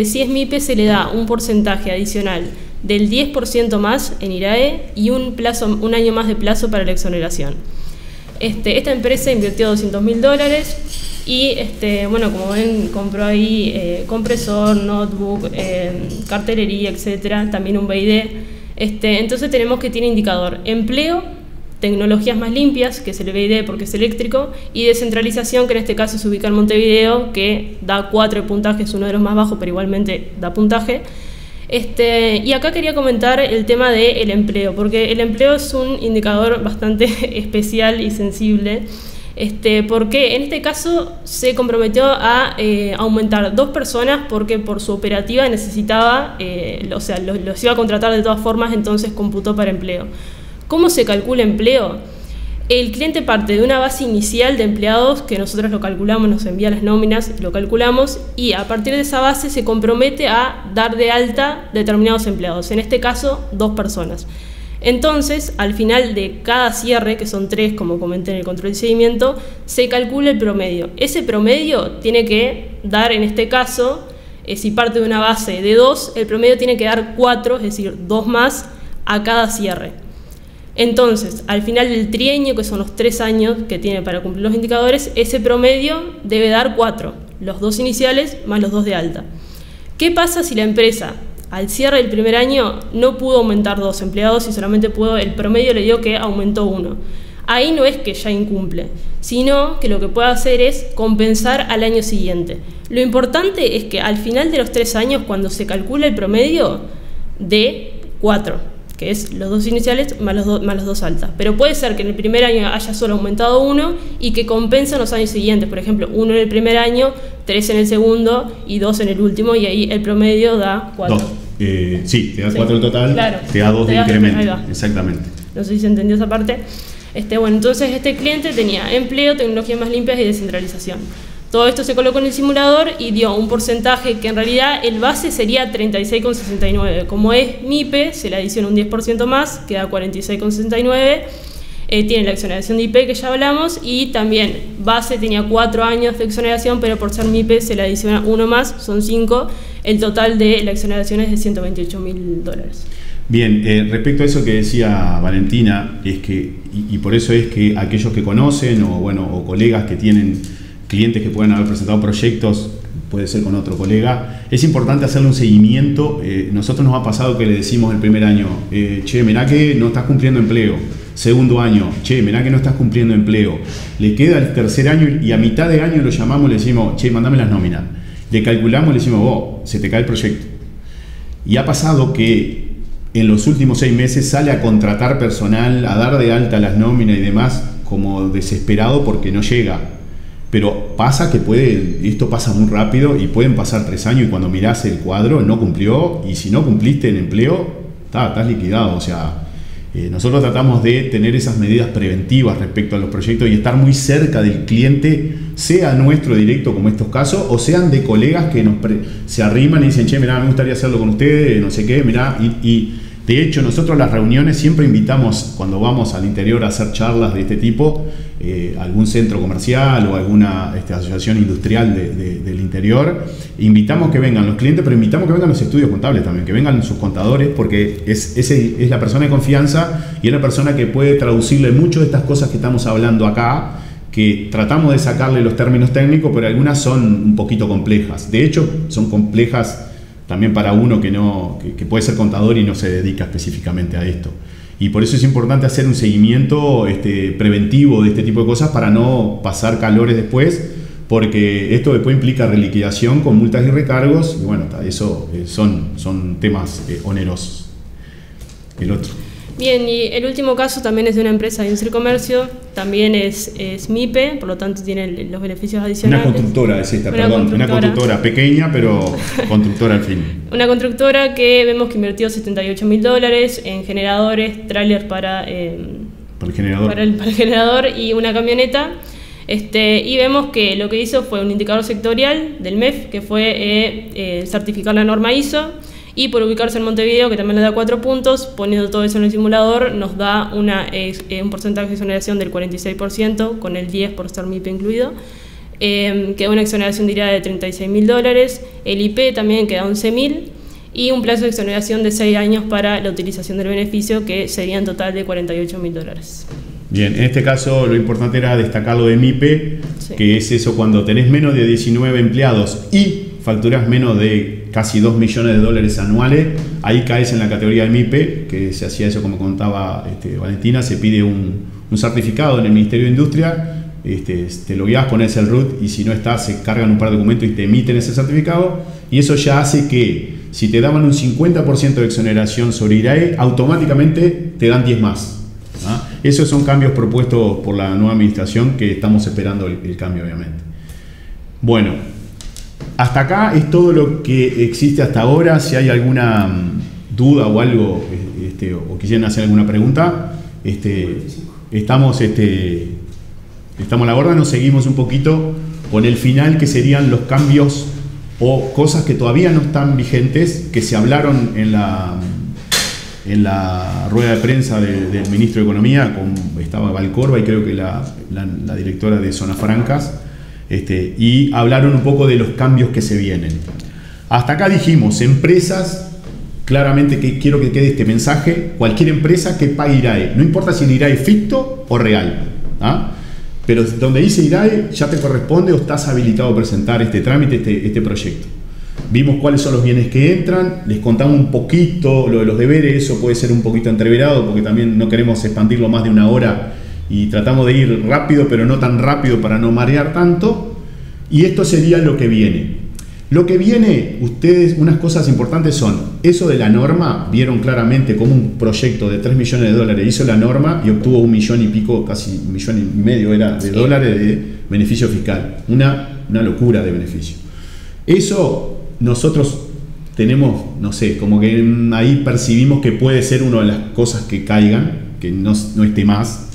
si es MIPE, se le da un porcentaje adicional del 10% más en IRAE y un año más de plazo para la exoneración. Esta empresa invirtió $200.000 y, bueno, como ven, compró ahí compresor, notebook, cartelería, etcétera, también un BID. Entonces tenemos que tiene indicador empleo, tecnologías más limpias, que es el BID porque es eléctrico, y descentralización, que en este caso se ubica en Montevideo, que da 4 de puntaje, es uno de los más bajos, pero igualmente da puntaje. Y acá quería comentar el tema del empleo, porque el empleo es un indicador bastante especial y sensible, porque en este caso se comprometió a aumentar 2 personas porque por su operativa necesitaba, o sea, los iba a contratar de todas formas, entonces computó para empleo. ¿Cómo se calcula empleo? El cliente parte de una base inicial de empleados que nosotros lo calculamos, nos envía las nóminas, lo calculamos y a partir de esa base se compromete a dar de alta determinados empleados, en este caso 2 personas. Entonces, al final de cada cierre, que son 3, como comenté en el control y seguimiento, se calcula el promedio. Ese promedio tiene que dar, en este caso, si parte de una base de 2, el promedio tiene que dar 4, es decir, 2 más a cada cierre. Entonces, al final del trienio, que son los 3 años que tiene para cumplir los indicadores, ese promedio debe dar 4, los 2 iniciales más los 2 de alta. ¿Qué pasa si la empresa, al cierre del primer año, no pudo aumentar 2 empleados y solamente pudo, el promedio le dio que aumentó 1? Ahí no es que ya incumple, sino que lo que puede hacer es compensar al año siguiente. Lo importante es que al final de los 3 años, cuando se calcula el promedio, de 4. Que es los 2 iniciales más los 2 altas. Pero puede ser que en el primer año haya solo aumentado 1 y que compensa en los años siguientes. Por ejemplo, 1 en el primer año, 3 en el segundo y 2 en el último, y ahí el promedio da 4. Sí, te da 4 en total, claro, te da 2 de incremento. Exactamente. No sé si se entendió esa parte. Bueno, entonces este cliente tenía empleo, tecnologías más limpias y descentralización. Todo esto se colocó en el simulador y dio un porcentaje que en realidad el base sería 36,69. Como es MIPE, se le adiciona un 10% más, queda 46,69. Tiene la exoneración de IP que ya hablamos y también base tenía 4 años de exoneración, pero por ser MIPE se le adiciona 1 más, son 5. El total de la exoneración es de $128.000. Bien, respecto a eso que decía Valentina, es que, y por eso es que aquellos que conocen o colegas que tienen clientes que pueden haber presentado proyectos, puede ser con otro colega, es importante hacerle un seguimiento. Nosotros nos ha pasado que le decimos el primer año, che, mirá que no estás cumpliendo empleo. Segundo año, che, mirá que no estás cumpliendo empleo. Le queda el tercer año y a mitad de año lo llamamos y le decimos, che, mandame las nóminas. Le calculamos y le decimos, vos, se te cae el proyecto. Y ha pasado que en los últimos 6 meses sale a contratar personal, a dar de alta las nóminas y demás, como desesperado porque no llega. Pero pasa que esto pasa muy rápido y pueden pasar 3 años y cuando mirás el cuadro no cumplió, y si no cumpliste en empleo, estás liquidado. O sea, nosotros tratamos de tener esas medidas preventivas respecto a los proyectos y estar muy cerca del cliente, sea nuestro directo como estos casos, o sean de colegas que se arriman y dicen, che, mirá, me gustaría hacerlo con ustedes, no sé qué, mirá, y de hecho, nosotros las reuniones siempre invitamos, cuando vamos al interior a hacer charlas de este tipo, algún centro comercial o alguna asociación industrial del interior, invitamos que vengan los clientes, pero invitamos que vengan los estudios contables también, que vengan sus contadores, porque es la persona de confianza y es la persona que puede traducirle mucho de estas cosas que estamos hablando acá, que tratamos de sacarle los términos técnicos, pero algunas son un poquito complejas. De hecho, son complejas también para uno que puede ser contador y no se dedica específicamente a esto. Y por eso es importante hacer un seguimiento preventivo de este tipo de cosas para no pasar calores después, porque esto después implica reliquidación con multas y recargos, y bueno, eso son temas onerosos. El otro. Bien, y el último caso también es de una empresa de industria y comercio, también es MIPE, por lo tanto tiene los beneficios adicionales. Una constructora es esta, una constructora pequeña, pero constructora al fin. Una constructora que vemos que invirtió $78.000 en generadores, trailers para el generador y una camioneta. Y vemos que lo que hizo fue un indicador sectorial del MEF, que fue certificar la norma ISO, y por ubicarse en Montevideo, que también le da 4 puntos, poniendo todo eso en el simulador, nos da un porcentaje de exoneración del 46%, con el 10% por ser MIPE incluido, que da una exoneración de IRAE de $36.000, el IP también queda $11.000, y un plazo de exoneración de 6 años para la utilización del beneficio, que sería en total de $48.000. Bien, en este caso lo importante era destacar lo de MIPE, sí, que es eso cuando tenés menos de 19 empleados y facturas menos de casi $2 millones anuales, ahí caes en la categoría de MIPE, que se hacía eso como contaba Valentina, se pide un certificado en el Ministerio de Industria, te lo guías, pones el RUT y si no estás se cargan un par de documentos y te emiten ese certificado, y eso ya hace que si te daban un 50% de exoneración sobre IRAE, automáticamente te dan 10 más. ¿Ah? Esos son cambios propuestos por la nueva administración que estamos esperando el cambio, obviamente. Bueno, hasta acá es todo lo que existe hasta ahora. Si hay alguna duda o algo, o quisieran hacer alguna pregunta, estamos a la orden. Nos seguimos un poquito con el final, que serían los cambios o cosas que todavía no están vigentes, que se hablaron en la rueda de prensa del ministro de Economía, estaba Valcorba y creo que la directora de Zonas Francas, y hablaron un poco de los cambios que se vienen. Hasta acá dijimos, empresas, claramente que quiero que quede este mensaje, cualquier empresa que pague IRAE, no importa si el IRAE es ficto o real, ¿ah? Pero donde dice IRAE ya te corresponde o estás habilitado a presentar este trámite, este proyecto. Vimos cuáles son los bienes que entran, les contamos un poquito lo de los deberes, eso puede ser un poquito entreverado porque también no queremos expandirlo más de 1 hora y tratamos de ir rápido, pero no tan rápido para no marear tanto. Y esto sería lo que viene. Lo que viene, ustedes, unas cosas importantes son, eso de la norma, vieron claramente cómo un proyecto de $3 millones hizo la norma y obtuvo 1 millón y pico, casi $1,5 millones era de dólares de beneficio fiscal. Una locura de beneficio. Eso nosotros tenemos, no sé, como que ahí percibimos que puede ser una de las cosas que caigan, que no esté más,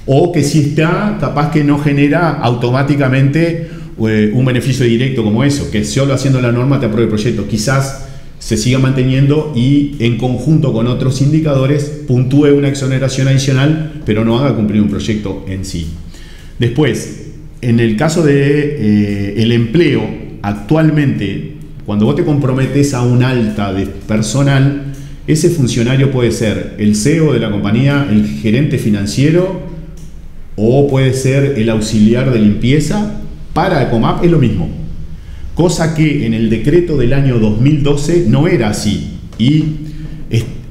o que si está, capaz que no genera automáticamente un beneficio directo como eso, que solo haciendo la norma te apruebe el proyecto. Quizás se siga manteniendo y en conjunto con otros indicadores puntúe una exoneración adicional, pero no haga cumplir un proyecto en sí. Después, en el caso de el empleo, actualmente, cuando vos te comprometes a un alta de personal, ese funcionario puede ser el CEO de la compañía, el gerente financiero, o puede ser el auxiliar de limpieza. Para Ecomap es lo mismo, cosa que en el decreto del año 2012 no era así, y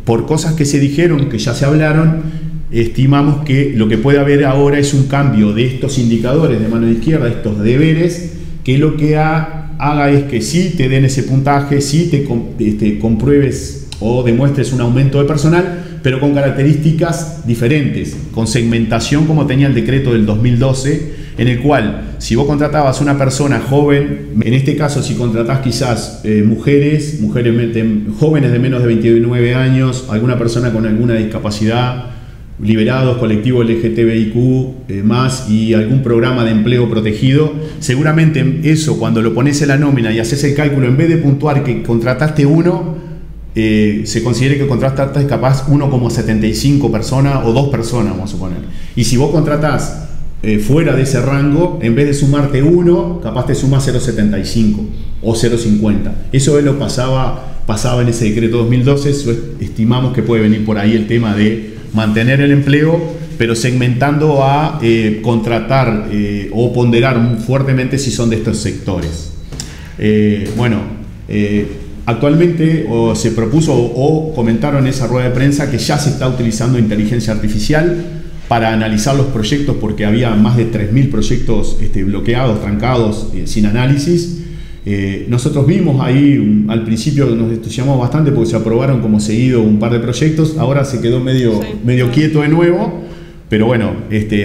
por cosas que se dijeron, que ya se hablaron, estimamos que lo que puede haber ahora es un cambio de estos indicadores de mano izquierda, estos deberes, que lo que haga es que sí te den ese puntaje, sí te compruebes o demuestres un aumento de personal, pero con características diferentes, con segmentación como tenía el decreto del 2012, en el cual si vos contratabas una persona joven, en este caso si contratás quizás mujeres jóvenes de menos de 29 años, alguna persona con alguna discapacidad, liberados, colectivo LGTBIQ más y algún programa de empleo protegido, seguramente eso cuando lo pones en la nómina y haces el cálculo, en vez de puntuar que contrataste uno, se considere que contrataste capaz 1,75 personas o 2 personas, vamos a suponer. Y si vos contratás fuera de ese rango, en vez de sumarte 1, capaz te sumas 0,75 o 0,50. Eso es lo pasaba en ese decreto 2012. Estimamos que puede venir por ahí el tema de mantener el empleo, pero segmentando a contratar o ponderar fuertemente si son de estos sectores. Actualmente se propuso o comentaron en esa rueda de prensa que ya se está utilizando inteligencia artificial para analizar los proyectos, porque había más de 3.000 proyectos bloqueados, trancados, sin análisis. Nosotros vimos ahí, al principio nos entusiasmamos bastante porque se aprobaron como seguido un par de proyectos, ahora se quedó medio quieto de nuevo, pero bueno,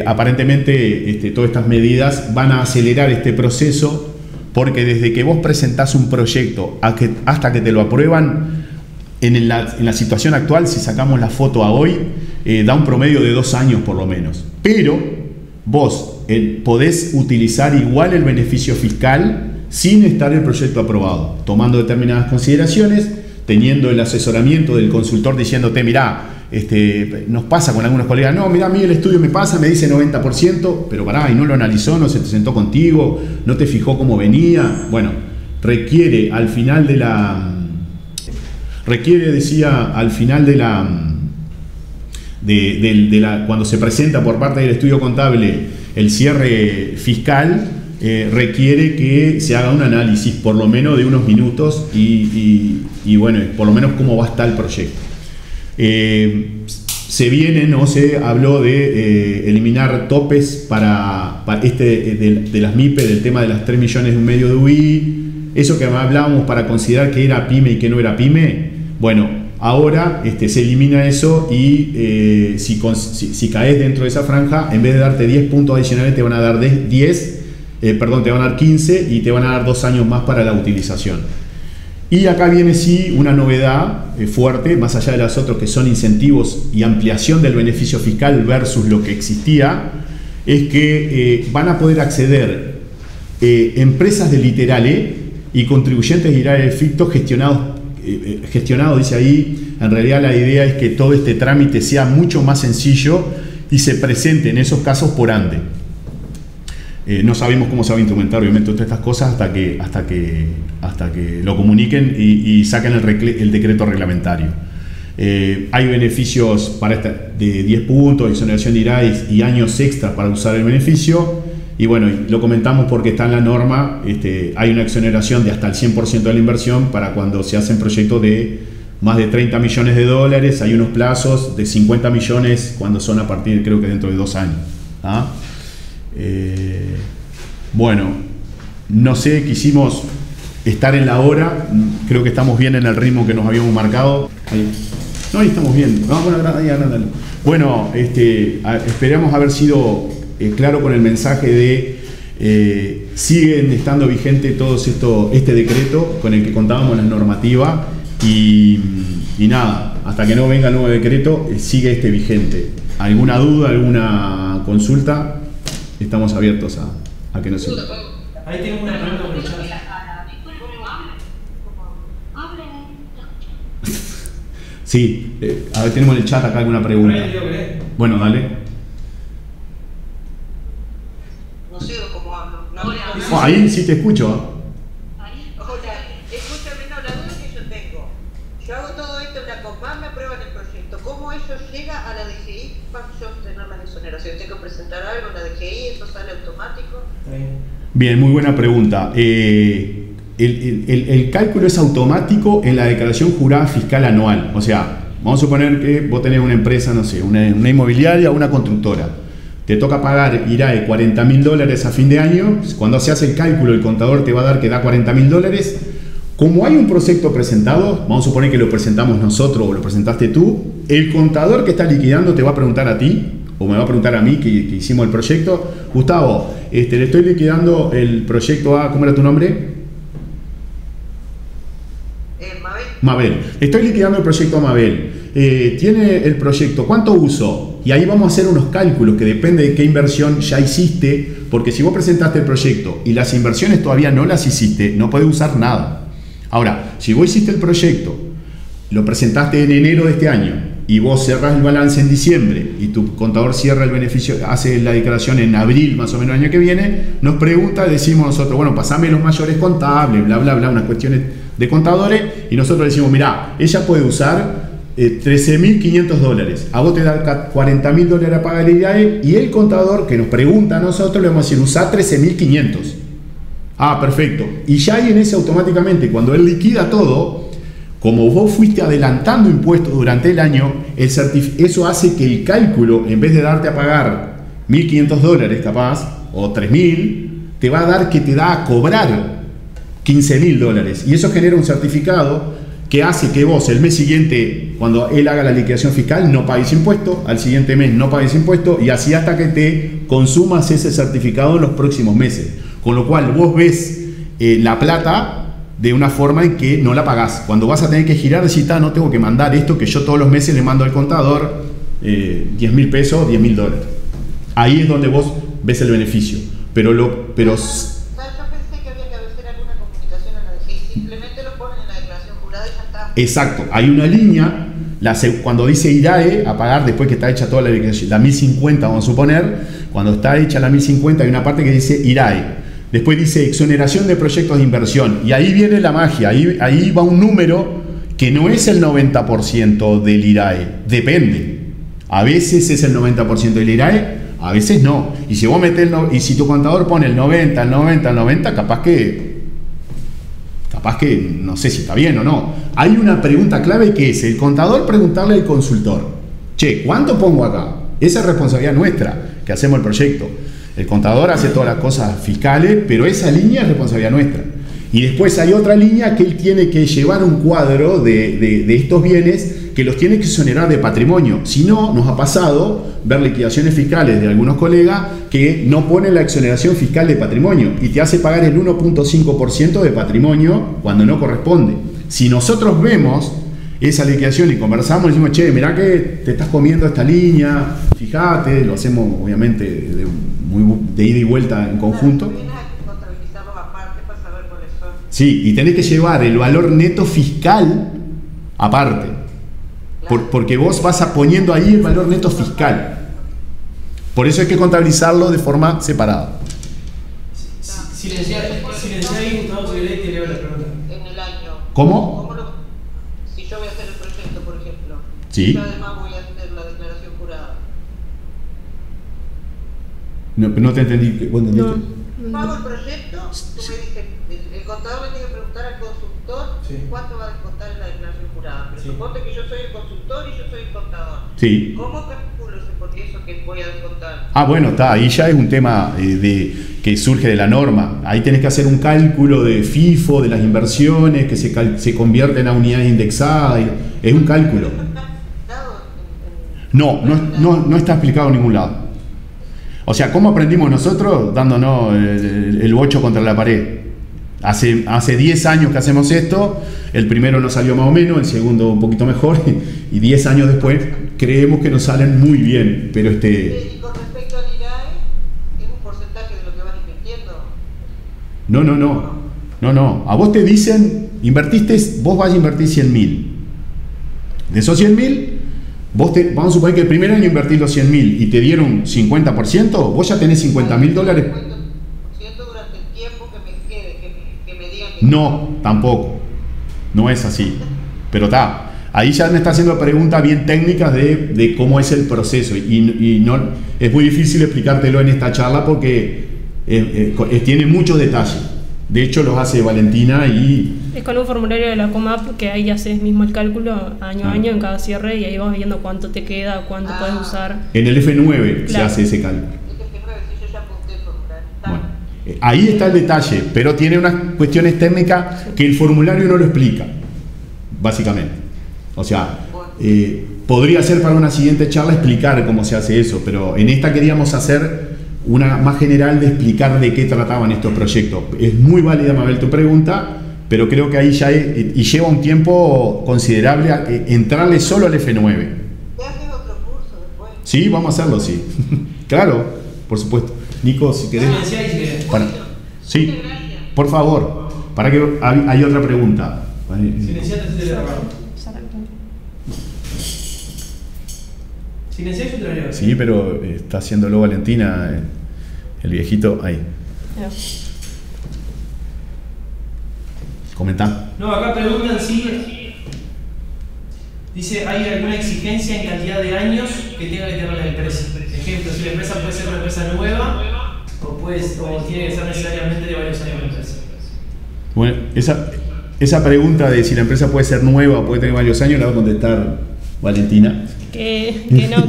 aparentemente todas estas medidas van a acelerar este proceso, porque desde que vos presentás un proyecto hasta que te lo aprueban, en la situación actual, si sacamos la foto a hoy, da un promedio de 2 años por lo menos. Pero vos podés utilizar igual el beneficio fiscal sin estar el proyecto aprobado, tomando determinadas consideraciones. teniendo el asesoramiento del consultor diciéndote, mirá, nos pasa con algunos colegas, no, mirá, a mí el estudio me pasa, me dice 90%, pero pará, y no lo analizó, no se te sentó contigo, no te fijó cómo venía. Bueno, requiere al final de la... cuando se presenta por parte del estudio contable el cierre fiscal, requiere que se haga un análisis por lo menos de unos minutos y bueno, por lo menos cómo va a estar el proyecto. Se vienen o se habló de eliminar topes para de las MIPE, del tema de las 3 millones y medio de UI, eso que hablábamos para considerar que era PYME y que no era PYME. Bueno, ahora se elimina eso y si caes dentro de esa franja, en vez de darte 10 puntos adicionales, te van a dar te van a dar 15 y te van a dar 2 años más para la utilización. Y acá viene sí una novedad fuerte, más allá de las otras que son incentivos y ampliación del beneficio fiscal versus lo que existía, es que van a poder acceder empresas de Literale y contribuyentes de Literale fictos gestionado, dice ahí. En realidad la idea es que todo este trámite sea mucho más sencillo y se presente en esos casos por ANDE. No sabemos cómo se va a instrumentar obviamente todas estas cosas hasta que lo comuniquen y saquen el decreto reglamentario. Hay beneficios de 10 puntos, exoneración de IRAI y años extras para usar el beneficio. Y bueno, lo comentamos porque está en la norma, hay una exoneración de hasta el 100% de la inversión para cuando se hacen proyectos de más de 30 millones de dólares, hay unos plazos de 50 millones cuando son a partir, creo que dentro de 2 años. ¿Ah? Bueno, no sé, quisimos estar en la hora, creo que estamos bien en el ritmo que nos habíamos marcado. Ahí. No, ahí estamos bien. Bueno, esperamos haber sido claro con el mensaje de siguen estando vigente todo este decreto con el que contábamos la normativa y nada, hasta que no venga el nuevo decreto sigue vigente. ¿Alguna duda, alguna consulta? Estamos abiertos a que nos sigan. Ahí tengo una pregunta por el chat. Sí, a ver, tenemos en el chat acá alguna pregunta. Bueno, dale. No sé cómo hablo. Ahí sí te escucho. Hola, escúchame, no, la duda que yo tengo. Yo hago todo esto, la COMAM me aprueban el proyecto. ¿Cómo eso llega a la DGI para yo tener la exoneración? ¿Tengo que presentar algo en la DGI? ¿Eso sale automático? Bien, muy buena pregunta. El cálculo es automático en la declaración jurada fiscal anual. O sea, vamos a suponer que vos tenés una empresa, no sé, una inmobiliaria o una constructora. Te toca pagar IRAE $40.000 a fin de año. Cuando se hace el cálculo, el contador te va a dar que da $40.000. Como hay un proyecto presentado, vamos a suponer que lo presentamos nosotros o lo presentaste tú, el contador que está liquidando te va a preguntar a ti, o me va a preguntar a mí que hicimos el proyecto: Gustavo, le estoy liquidando el proyecto A, ¿cómo era tu nombre? Mabel. Estoy liquidando el proyecto Mabel. Tiene el proyecto, ¿cuánto uso? Y ahí vamos a hacer unos cálculos que depende de qué inversión ya hiciste, porque si vos presentaste el proyecto y las inversiones todavía no las hiciste, no podés usar nada. Ahora, si vos hiciste el proyecto, lo presentaste en enero de este año y vos cerrás el balance en diciembre y tu contador cierra el beneficio, hace la declaración en abril más o menos el año que viene, nos pregunta, decimos nosotros, bueno, pasame los mayores contables, bla, bla, bla, unas cuestiones de contadores, y nosotros le decimos, mirá, ella puede usar $13.500, a vos te da $40.000 a pagar el IAE, y el contador que nos pregunta a nosotros le vamos a decir, usá 13.500. Ah, perfecto. Y ya ahí en ese automáticamente, cuando él liquida todo, como vos fuiste adelantando impuestos durante el año, eso hace que el cálculo, en vez de darte a pagar $1.500 capaz, o 3.000, te va a dar que te da a cobrar $15.000. Y eso genera un certificado que hace que vos el mes siguiente, cuando él haga la liquidación fiscal, no pagues impuesto, al siguiente mes no pagues impuesto, y así hasta que te consumas ese certificado en los próximos meses. Con lo cual vos ves la plata de una forma en que no la pagás. Cuando vas a tener que girar, decís, no tengo que mandar esto que yo todos los meses le mando al contador, 10.000 pesos, $10.000. Ahí es donde vos ves el beneficio. Pero yo pensé que había que hacer alguna comunicación a la DGI, simplemente lo ponen en la declaración jurada y ya está. Exacto, hay una línea, cuando dice IRAE, a pagar después que está hecha toda la 1050, vamos a suponer, cuando está hecha la 1050 hay una parte que dice IRAE. Después dice exoneración de proyectos de inversión. Y ahí viene la magia, ahí va un número que no es el 90% del IRAE, depende. A veces es el 90% del IRAE, a veces no. Y si vos metés y si tu contador pone el 90, el 90, el 90, capaz que no sé si está bien o no. Hay una pregunta clave que es el contador preguntarle al consultor: che, ¿cuánto pongo acá? Esa es responsabilidad nuestra, que hacemos el proyecto. El contador hace todas las cosas fiscales, pero esa línea es responsabilidad nuestra. Y después hay otra línea que él tiene que llevar un cuadro de estos bienes que los tiene que exonerar de patrimonio. Si no, nos ha pasado ver liquidaciones fiscales de algunos colegas que no ponen la exoneración fiscal de patrimonio y te hace pagar el 1.5% de patrimonio cuando no corresponde. Si nosotros vemos esa liquidación y conversamos, decimos: che, mirá que te estás comiendo esta línea, fíjate, lo hacemos obviamente de ida y vuelta en conjunto. Sí, y tenés que llevar el valor neto fiscal aparte, porque vos vas poniendo ahí el valor neto fiscal. Por eso hay que contabilizarlo de forma separada. Silenciar ahí, Gustavo, que te leo la pregunta. En el año. ¿Cómo? Si yo voy a hacer el proyecto, por ejemplo, sí. Yo además voy a hacer la declaración jurada. No te entendí. ¿Vos entendiste? Pago el proyecto, tú me dices, el contador le tiene que preguntar al consultor cuánto va a descontar en la declaración jurada. Pero suponte que yo soy el consultor y yo soy el contador. Sí. ¿Cómo calculo eso que voy a descontar? Ah, bueno, está, ahí ya es un tema que surge de la norma. Ahí tenés que hacer un cálculo de FIFO, de las inversiones, que se convierten a unidades indexadas. Es un cálculo. No está explicado en ningún lado. O sea, ¿cómo aprendimos nosotros? Dándonos el bocho contra la pared. Hace 10 años que hacemos esto, el primero nos salió más o menos, el segundo un poquito mejor, y 10 años después creemos que nos salen muy bien, pero Y con respecto al IRAE, ¿es un porcentaje de lo que van invirtiendo? No. A vos te dicen, vos vas a invertir 100.000. De esos 100.000, vamos a suponer que el primer año invertís los 100.000 y te dieron 50%, vos ya tenés $50.000. Durante el tiempo que me quede, que me digan que... No, tampoco. No es así. Pero está. Ahí ya me está haciendo preguntas bien técnicas de cómo es el proceso. Y no, es muy difícil explicártelo en esta charla porque tiene muchos detalles. De hecho, los hace Valentina y... Es con un formulario de la Comap que ahí haces mismo el cálculo año a año en cada cierre y ahí vas viendo cuánto te queda, cuánto puedes usar. En el F9 se Claro. hace ese cálculo. Yo ya apunté el formulario. Bueno, ahí está el detalle, pero tiene unas cuestiones técnicas que el formulario no lo explica, básicamente. O sea, podría ser para una siguiente charla explicar cómo se hace eso, pero en esta queríamos hacer una más general de explicar de qué trataban estos proyectos. Es muy válida, Mabel, tu pregunta, pero creo que ahí ya y lleva un tiempo considerable entrarle solo al F9. ¿Te haces otro curso después? Sí, vamos a hacerlo, sí. Claro, por supuesto. Nico, si querés... Sí, por favor. Para que hay otra pregunta. Sí, pero está haciéndolo Valentina, el viejito, ahí. Comenta. No, acá preguntan si... Dice, ¿hay alguna exigencia en cantidad de años que tenga que tener la empresa? Ejemplo, si la empresa puede ser una empresa nueva o tiene que ser necesariamente de varios años la empresa. Bueno, esa pregunta de si la empresa puede ser nueva o puede tener varios años la va a contestar Valentina. Que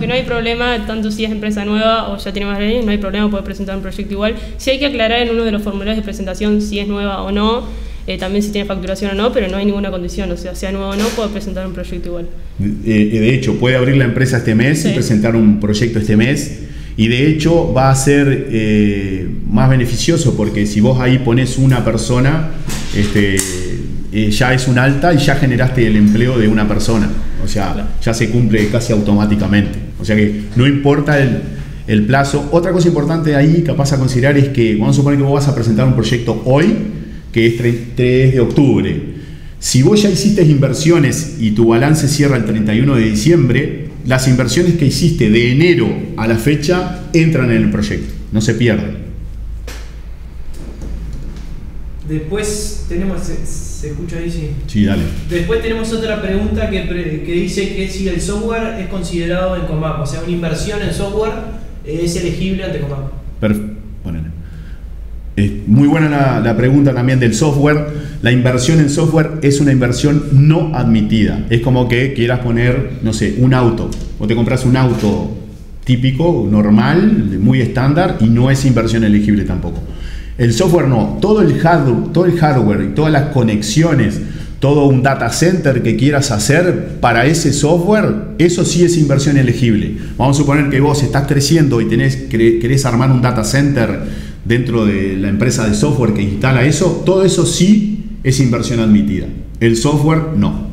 no hay problema, tanto si es empresa nueva o ya tiene más años, no hay problema, puede presentar un proyecto igual. Sí hay que aclarar en uno de los formularios de presentación si es nueva o no, también si tiene facturación o no, pero no hay ninguna condición, o sea nueva o no, puede presentar un proyecto igual. De hecho, puede abrir la empresa este mes y presentar un proyecto este mes, y de hecho va a ser más beneficioso porque si vos ahí pones una persona, ya es un alta y ya generaste el empleo de una persona. O sea, claro, ya se cumple casi automáticamente. O sea que no importa el plazo. Otra cosa importante ahí capaz a considerar es que vamos a suponer que vos vas a presentar un proyecto hoy, que es 3 de octubre. Si vos ya hiciste inversiones y tu balance cierra el 31 de diciembre, las inversiones que hiciste de enero a la fecha entran en el proyecto, no se pierden. Después tenemos, ¿se escucha ahí? Sí. Sí, dale. Después tenemos otra pregunta que dice que si el software es considerado en COMAP, o sea, una inversión en software es elegible ante COMAP. Ponele. Muy buena la pregunta también del software. La inversión en software es una inversión no admitida. Es como que quieras poner, no sé, un auto. O te compras un auto típico, normal, muy estándar, y no es inversión elegible tampoco. El software no. Todo el hardware y todas las conexiones, todo un data center que quieras hacer para ese software, eso sí es inversión elegible. Vamos a suponer que vos estás creciendo y querés armar un data center dentro de la empresa de software que instala eso, todo eso sí es inversión admitida. El software no.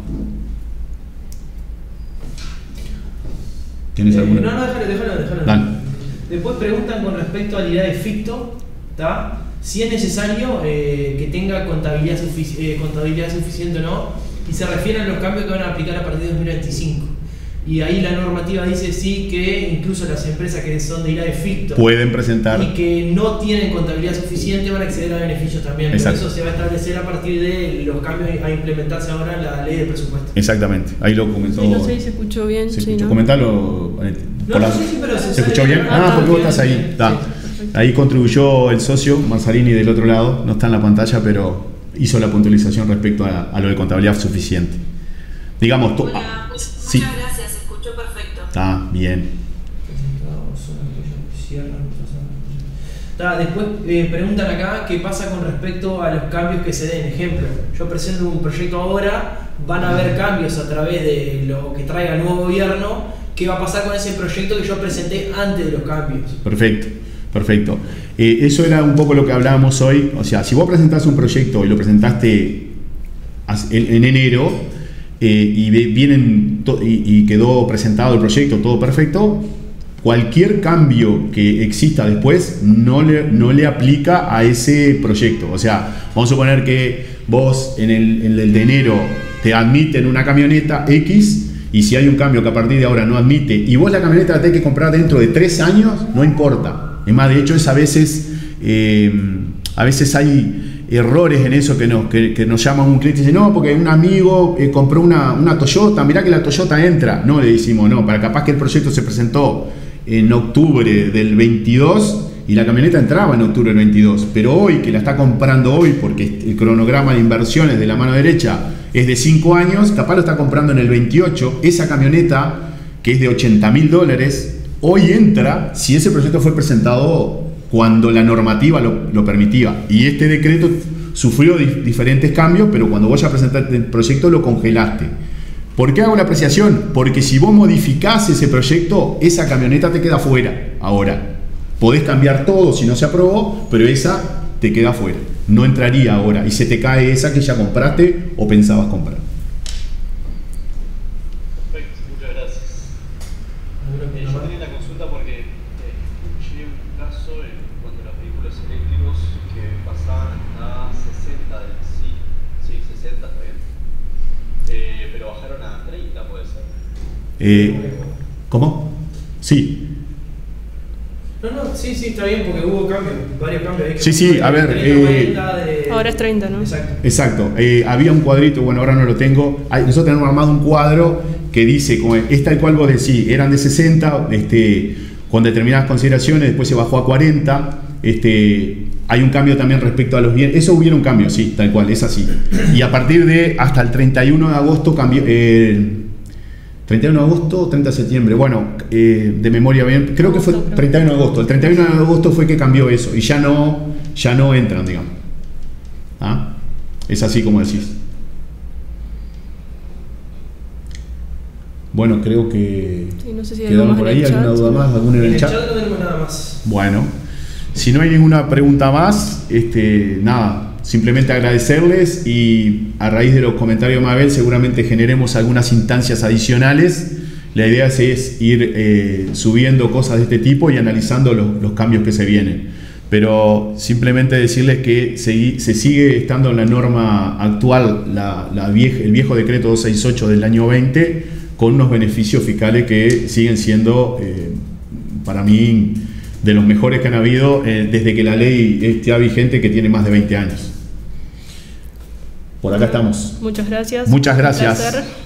¿Tienes alguna? No, déjalo. Dale. Después preguntan con respecto a la idea de ficto, ¿tá? Si es necesario que tenga contabilidad suficiente o no, y se refieren a los cambios que van a aplicar a partir de 2025. Y ahí la normativa dice sí que incluso las empresas que son de IRA de ficto pueden presentar y que no tienen contabilidad suficiente van a acceder a beneficios también. Exacto. Por eso se va a establecer a partir de los cambios a implementarse ahora en la ley de presupuesto. Exactamente, ahí lo comentó. Sí, no sé si se escuchó bien. ¿Se sí, escuchó? ¿no? Comentalo. Sí, pero ¿Se escuchó bien? Porque vos estás ahí. Sí, Ahí contribuyó el socio Marzalini del otro lado, no está en la pantalla, pero hizo la puntualización respecto a lo de contabilidad suficiente. Digamos, Hola, sí. muchas gracias, se escuchó perfecto. Está bien. Después preguntan acá qué pasa con respecto a los cambios que se den. Ejemplo, yo presento un proyecto ahora, van a haber cambios a través de lo que traiga el nuevo gobierno. ¿Qué va a pasar con ese proyecto que yo presenté antes de los cambios? Perfecto. Eso era un poco lo que hablábamos hoy. O sea, si vos presentás un proyecto y lo presentaste en enero y quedó presentado el proyecto, todo perfecto, cualquier cambio que exista después no le aplica a ese proyecto. O sea, vamos a suponer que vos en el de enero te admiten una camioneta X, y si hay un cambio que a partir de ahora no admite y vos la camioneta la tenés que comprar dentro de 3 años, no importa. Es más, de hecho, a veces hay errores en eso que nos llama un cliente y dice, no, porque un amigo compró una Toyota, mirá que la Toyota entra. No, le decimos, no, para capaz que el proyecto se presentó en octubre del 22 y la camioneta entraba en octubre del 22, pero hoy que la está comprando hoy porque el cronograma de inversiones de la mano derecha es de 5 años, capaz lo está comprando en el 28, esa camioneta que es de $80.000, hoy entra si ese proyecto fue presentado cuando la normativa lo permitía. Y este decreto sufrió diferentes cambios, pero cuando vos ya presentaste el proyecto lo congelaste. ¿Por qué hago la apreciación? Porque si vos modificás ese proyecto, esa camioneta te queda fuera. Ahora, podés cambiar todo si no se aprobó, pero esa te queda fuera. No entraría ahora y se te cae esa que ya compraste o pensabas comprar. Perfecto, muchas gracias. Yo tenía la consulta porque escuché un caso cuando los vehículos eléctricos que pasaban a 60 sí, 60 está bien. Pero bajaron a 30, puede ser. ¿Cómo? Sí. Sí, está bien porque hubo cambios, varios cambios. Sí, a ver. 30, ahora es 30, ¿no? Exacto. Había un cuadrito, bueno, ahora no lo tengo. Nosotros tenemos armado un cuadro que dice, como es tal cual vos decís, eran de 60, con determinadas consideraciones, después se bajó a 40. Hay un cambio también respecto a los bienes. Eso hubiera un cambio, sí, tal cual, es así. Y a partir de hasta el 31 de agosto cambió. 31 de agosto o 30 de septiembre, bueno, de memoria bien, creo que fue 31 de agosto. El 31 de agosto fue que cambió eso y ya no entran, digamos. ¿Ah? Es así como decís. Bueno, creo que sí, no sé si quedaron por ahí. ¿Alguna duda más? ¿Alguna en el chat? No tenemos nada más. Bueno, si no hay ninguna pregunta más, nada. Simplemente agradecerles y a raíz de los comentarios de Mabel seguramente generemos algunas instancias adicionales. La idea es ir subiendo cosas de este tipo y analizando los cambios que se vienen. Pero simplemente decirles que se sigue estando en la norma actual, el viejo decreto 268 del año 20, con unos beneficios fiscales que siguen siendo, para mí, de los mejores que han habido desde que la ley está vigente, que tiene más de 20 años. Por acá estamos. Muchas gracias. Muchas gracias. Un placer.